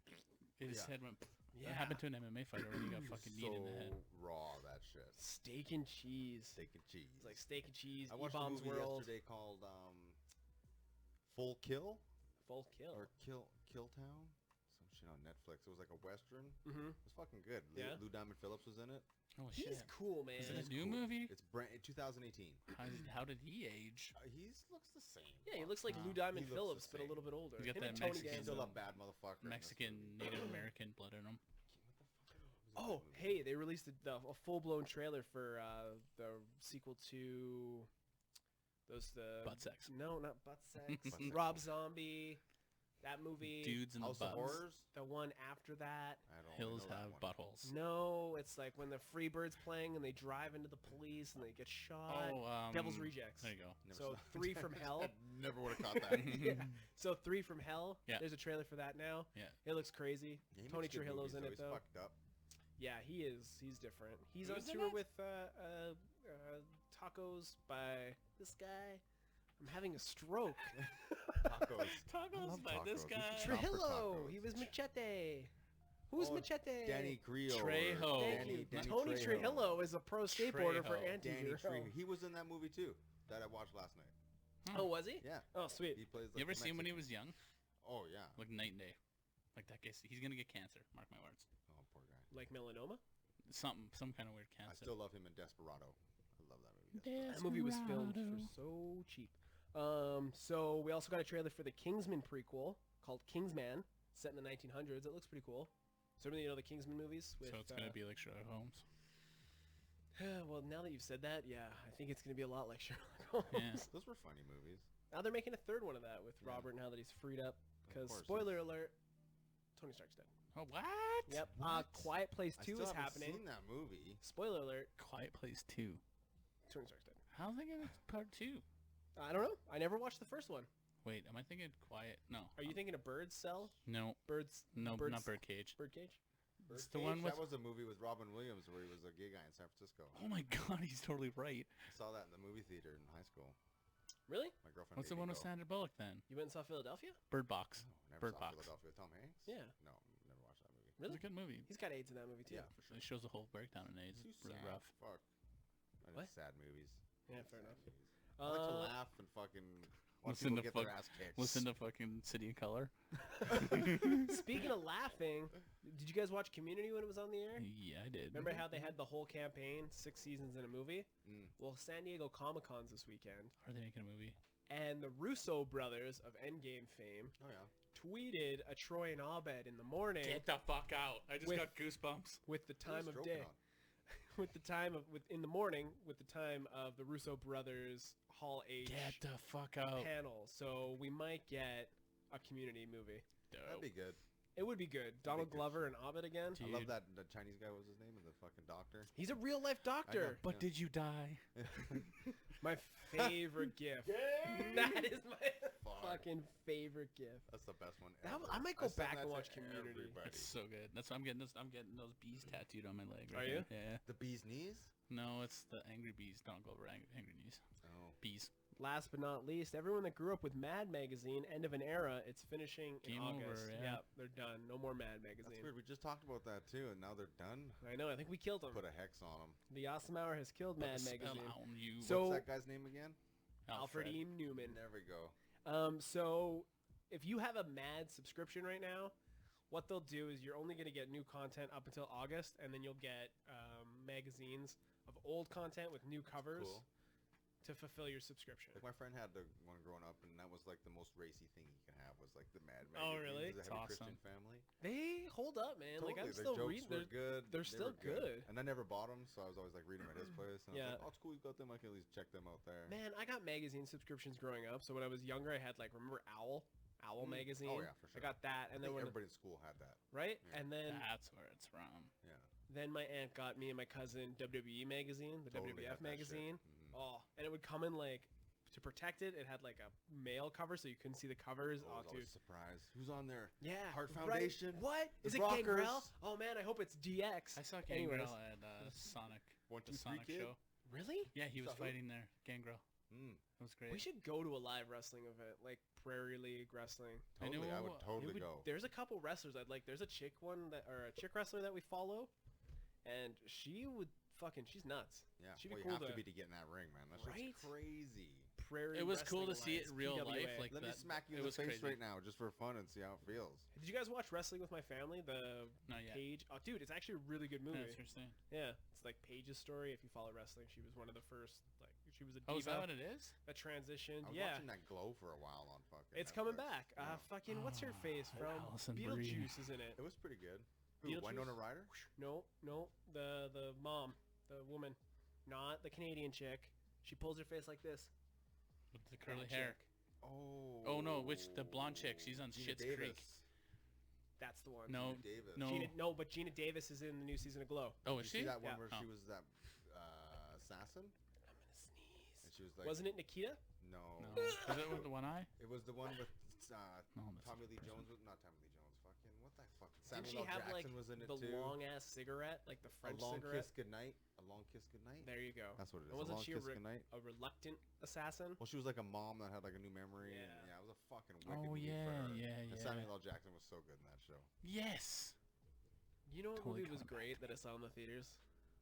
His Yeah. head went. yeah. That happened to an MMA fighter when he got It was fucking so kneed in the head. raw that shit. Steak and cheese. Steak and cheese. It's like steak and cheese. I watched a E-Bombs movie World. yesterday called Full Kill Full kill. or Kill Town. Some shit on Netflix. It was like a western. Mm-hmm. It was fucking good. Yeah? Lou Diamond Phillips was in it. Oh He's shit! cool, man. Is it a He's new cool. movie? It's brand 2018. How did he age? He looks the same. Yeah, he looks like Lou Wow. Diamond He looks Phillips, the but a same. little bit older. He's got Him and that Tony Mexican- He's Danza. still a bad motherfucker. in this Mexican movie. Native American blood in him. Oh, hey, they released a full-blown trailer for the sequel to those the Butt sex. No, not butt sex. Butt sex. Rob Zombie. That movie. Dudes in the House of butts. Horrors. The one after that. I don't Hills know that have one. buttholes. No, it's like when the Freebirds playing and they drive into the police and they get shot. Oh, Devil's Rejects. There you go. Never So saw- 3 from Hell. I never would have caught that. Yeah. So 3 from Hell. Yeah. There's a trailer for that now. Yeah. It looks crazy. Yeah, he Tony makes good Trujillo's movies, in it though. He's fucked up. Yeah, he is. He's different. He's on Who's in tour it? with Tacos by this guy. I'm having a stroke. Tacos. Tacos love by this tacos. We should guy. try- Trujillo. tacos. He was Machete. Who's Oh, Machete? Danny Creo. Trejo. or Thank Danny, you. Danny Tony Trujillo is a pro skateboarder for Trejo. anti-hero. Danny Trejo. He was in that movie too that I watched last night. Oh, was he? Yeah. Oh, sweet. He plays. Like, You ever the seen when he Mexican- was young? Oh yeah. Like night and day. Like that guy. He's gonna get cancer. Mark my words. Oh poor guy. Like melanoma? Some kind of weird I cancer. still love him in Desperado. I love that movie. That movie was filmed for so cheap. So we also got a trailer for the Kingsman prequel called Kingsman, set in the 1900s. It looks pretty cool. So you know the Kingsman movies? With, So it's gonna be like Sherlock Holmes. well, now that you've said that, yeah, I think it's gonna be a lot like Sherlock Holmes. Yeah. Those were funny movies. Now they're making a third one of that with Yeah. Robert now that he's freed up. Because course, spoiler alert, Tony Stark's dead. Oh what? Yep. What? Quiet Place I 2 still is haven't happening. Seen that movie? Spoiler alert, Quiet Place 2. Tony Stark's dead. How's they gonna part 2? I don't know. I never watched the first one. Wait, am I thinking Quiet? No. Are you thinking of Bird's Cell? No. Bird's No, Bird's- not Birdcage. Birdcage? It's the one with. That was a movie with Robin Williams where he was a gay guy in San Francisco. Oh my God, he's totally right. I saw that in the movie theater in high school. Really? My girlfriend. What's the made one me with go. Sandra Bullock then? You went and saw Philadelphia? Bird Box. No, never Bird saw Box. Philadelphia. Tom Hanks? Yeah. No, never watched that movie. It's Really? a good movie. He's got AIDS in that movie too. Yeah, for sure. It shows the whole breakdown in AIDS. Too It's really sad. rough. Fuck. I What? like sad movies. Yeah, fair enough. Sad movies. I like to laugh and fucking Want Listen people to get their fuck- ass kicked. Listen to fucking City of Color. Speaking of laughing, did you guys watch Community when it was on the air? Yeah, I did. Remember how they had the whole campaign, 6 seasons in a movie? Mm. Well, San Diego Comic-Con's this weekend, Are they making a movie? and the Russo brothers of Endgame fame Oh yeah. tweeted a Troy and Abed in the morning Get the fuck out! I just With- got goosebumps. with the What are time you of stroking day, on? with the time of in the morning with the time of the Russo brothers Hall H Get the fuck out! panel. So we might get a Community movie. That'd be good. It would be good. Donald good Glover and Abed again. Dude. I love that the Chinese guy. What was his name? The fucking doctor. He's a real life doctor. know. But Yeah. did you die? My favorite gift. That is my fucking favorite gift. That's the best one. That Ever. I might go send back that and to watch Community. everybody. It's so good. That's why I'm getting this. I'm getting those bees tattooed on my leg. Are Right you? here. Yeah. The bee's knees. No, it's the angry bees. Don't go over angry knees. Oh. Bees. Last but not least, everyone that grew up with Mad Magazine, end of an era. It's finishing in Game over, August. yeah. They're done. No more Mad That's Magazine. weird. We just talked about that too, and now they're done. I know. I think we killed them. Put a hex on them. The Awesome Hour has killed Mad Put the spell Magazine. on you. So- What's that guy's name again? Alfred E. Newman. There we go. So if you have a Mad subscription right now, what they'll do is you're only going to get new content up until August, and then you'll get magazines of old content with new covers Cool. to fulfill your subscription. Like my friend had the one growing up, and that was like the most racy thing you can have was like the Mad Oh, Magazine. really? It was a That's heavy awesome. Christian family. They hold up, man. Like I'm Totally. still Their jokes reading. were good. they're They still were good. And I never bought them, so I was always like reading them at his place. And Yeah. I was like, oh, it's cool you got them. I can at least check them out there. Man, I got magazine subscriptions growing up. So when I was younger, I had like remember Owl magazine. Oh yeah, for I sure. got that, I and then think when everybody in school had that. right, Yeah. and then That's where it's from. Yeah. then my aunt got me and my cousin WWE magazine, the Totally WWF had that shit. magazine. Mhm. Oh, and it would come in like to protect it. It had like a male cover, so you couldn't see the covers. I Oh, was always dude. surprised. Who's on there? Yeah, Heart right. Foundation? What The is it? Rockers? Gangrel? Oh man, I hope it's DX. I saw Anyways. Gangrel at Sonic. 1, The 2, 3 Sonic kid. show. Really? Yeah, he was Saw who? fighting there. Gangrel. Mm, It was great. We should go to a live wrestling event, like Prairie League wrestling. I totally, I know, would It totally would- go. There's a couple wrestlers I'd like. There's a chick wrestler that we follow, and she's nuts. Yeah. she'd be Well, cool you have to- to be to get in that ring, man. That's Right? just crazy. Prairie. It was cool to Wrestling see it in real Alliance, life, PWA. like Let me that. smack you it in the was face crazy. right now, just for fun, and see how it feels. Did you guys watch Wrestling with My Family? The Not yet. Paige. Oh, dude, it's actually a really good Yeah, movie. that's what you're saying. Yeah, it's like Paige's story. If you follow wrestling, she was one of the first. Like she was a diva Oh, is that what it is? that transitioned. I was Yeah, watching that Glow for a while on fucking. it's coming Netflix. back. Yeah. Fucking what's her face from Alison Brie. Beetlejuice is in it. It was pretty good. Who, Beetlejuice? Winona Ryder? No, the mom, the woman, not the Canadian chick. She pulls her face like this. With the curly That hair. chick. Oh. Oh, no, the blonde chick, she's on Gina Schitt's Creek. Davis. That's the one. No, Gina Davis. no. But Gina Davis is in the new season of Glow. Oh, Did is you see she? that one Yeah. where Oh. she was that assassin? I'm gonna sneeze. And she was like, Wasn't it Nikita? No. No. Is it with the one eye? It was the one with No, that's Tommy a Lee different Jones. Not Tommy Lee Jones. Fucking what the fuck? Didn't Samuel she L. have Jackson like was in it the too. long ass cigarette, like the A French long cigarette? kiss goodnight. A long kiss goodnight. There you go. That's what it is. And wasn't a long she kiss goodnight. a reluctant assassin? Well, she was like a mom that had like a new memory. And, Yeah. yeah, it was a fucking wicked Oh, movie yeah, for her. yeah, And yeah. Samuel L. Jackson was so good in that show. Yes. You know what Totally movie was coming great that I saw in the theaters?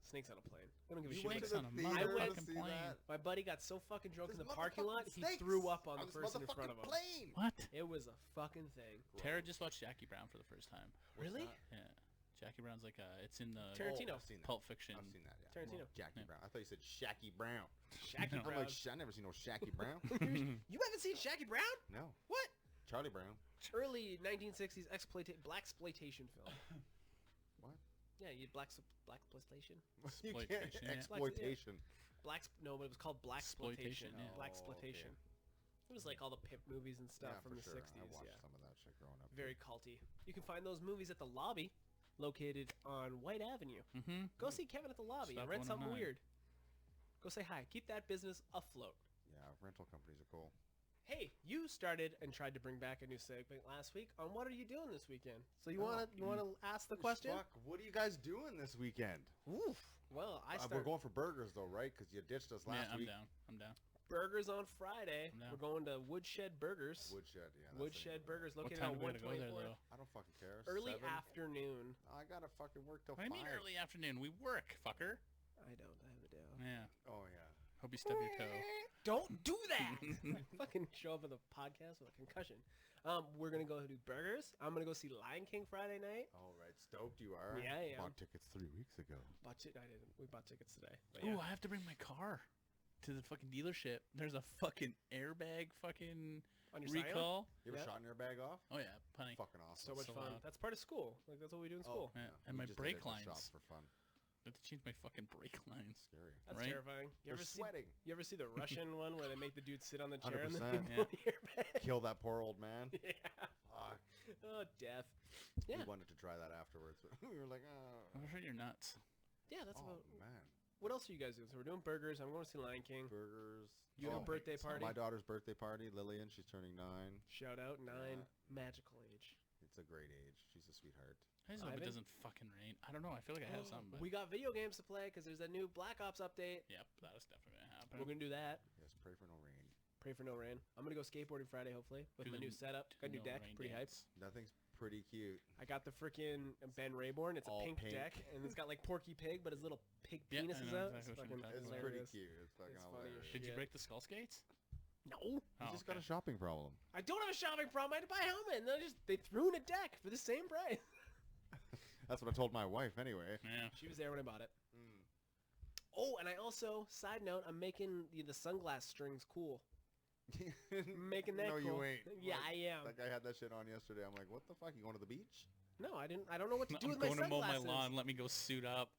Snakes on a Plane. I don't give a You shit. went about to Snakes the on a theater to motherfucking see plane. that? My buddy got so fucking drunk in There's the parking lot, motherfucking he snakes threw up on the this person in front of motherfucking him. plane. What? It was a fucking thing. Tara just watched Jackie Brown for the first time. What's Really? that? Yeah. Jackie Brown's like it's in the Tarantino. Oh, I've seen that. Pulp Fiction. I've seen that. Yeah. Tarantino. Jackie Yeah. Brown. I thought you said Shaggy Brown. Shaggy No. I'm Brown. like, I never seen no Shaggy Brown. You haven't seen Shaggy Brown? No. What? Charlie Brown. Early 1960s blaxploitation film. What? Yeah, you blaxploitation. You can't. Exploitation, yeah. Exploitation. No, but it was called blaxploitation. Exploitation, yeah. Blaxploitation. It was like all the pimp movies and stuff Yeah, from for the sure. 60s. I watched Yeah. some of that shit growing up. Very culty. You can find those movies at the Lobby, located on White Avenue. Mm-hmm. Go see Kevin at the Lobby. Stop Rent something 109. weird. Go say hi. Keep that business afloat. Yeah, rental companies are cool. Hey, you started and tried to bring back a new segment last week on what are you doing this weekend? So you Oh, wanna ask the question? Fuck, what are you guys doing this weekend? Oof. Well, I We're start going for burgers though, right? Because you ditched us Yeah, last I'm week. down. I'm down. burgers on Friday. No. We're going to Woodshed Burgers. Woodshed, yeah. that's the Woodshed name of it. Burgers What located time on do we gotta go there 124. though? I don't fucking care. Early 7? afternoon. I gotta fucking work till What do 5. you mean early afternoon? We work, fucker. I don't have a day off. Yeah. Oh yeah. Hope you stub your toe. Don't do that. Fucking show up at the podcast with a concussion. We're gonna go do burgers. I'm gonna go see Lion King Friday night. All right, stoked you are. Yeah, I am. Bought tickets 3 weeks ago. I didn't. We bought tickets today. But Ooh, yeah. I have to bring my car to the fucking dealership. There's a fucking airbag fucking On your Scion? recall. You ever Yeah. shot in your bag off? Oh yeah, punny. Fucking awesome. So much So fun. loud. That's part of school. Like that's what we do in school. Yeah, and we my just did brake it at the shop lines. for fun. I have to change my fucking brake lines. Scary. That's Right? terrifying. They're sweating. You ever see the Russian one where they make the dude sit on the chair and then 100%. they pull the airbag? Kill that poor old man. Yeah. Fuck. Oh, death. Yeah. We wanted to try that afterwards, but we were like, oh. I'm sure you're nuts. Yeah, that's Oh, about. man. What else are you guys doing? So we're doing burgers. I'm going to see Lion King. Burgers. You have a birthday it's party. My daughter's birthday party, Lillian. She's turning 9. Shout out 9, Yeah. magical age. It's a great age. She's a sweetheart. I just hope it Ivan? doesn't fucking rain. I don't know. I feel like I have something, but We got video games to play because there's that new Black Ops update. yep, that is definitely gonna happen. We're gonna do that. Yes, pray for no rain. Pray for no rain. I'm gonna go skateboarding Friday, hopefully, with Do my the- new setup. do Got a new no deck. rain Pretty hyped. dance. Nothing's pretty cute. I got the freaking Ben Rayborn. It's a All pink, pink. deck, and it's got like Porky Pig, but his little pig Yeah, I penis is know out. exactly It's what you're fucking talking It's about. pretty hilarious. cute. It's fucking It's funny as hilarious. Did you shit. break the skull skates? No, You Oh, just got okay. a shopping problem. I don't have a shopping problem. I had to buy a helmet, and they threw in a deck for the same price. That's what I told my wife anyway. Yeah. She was there when I bought it. Oh, and I also, side note, I'm making the sunglass strings cool. Making that No, cool. you ain't. Yeah, Like, I am. That guy had that shit on yesterday. I'm like, what the fuck? You going to the beach? No, I didn't. I don't know what to do I'm with my going to mow my sunglasses. lawn. Let me go suit up.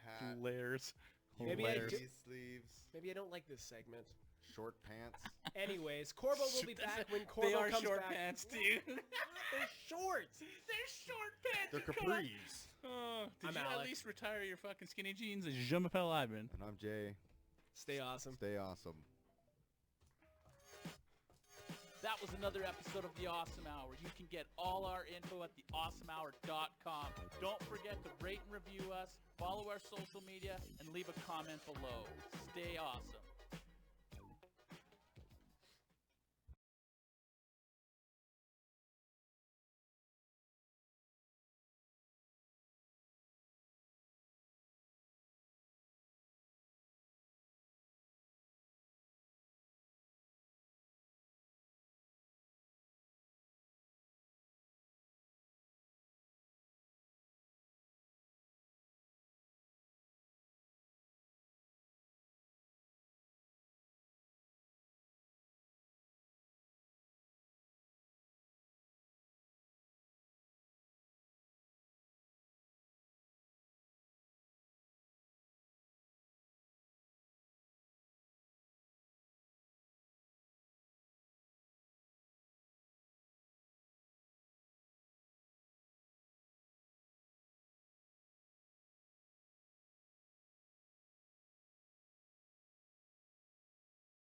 Hat, Layers. Maybe I Layers. do- sleeves, Maybe I don't like this segment. short pants. Anyways, Corbo will be That's back a- when Corbo They are comes short back. pants, dude. They're shorts. They're short pants. They're you cunt. capris. Oh, did I'm you at Alex. least retire your fucking skinny jeans? As Je m'appelle Ivan. And I'm Jay. Stay awesome. Stay awesome. That was another episode of The Awesome Hour. You can get all our info at theawesomehour.com. Don't forget to rate and review us, follow our social media, and leave a comment below. Stay awesome.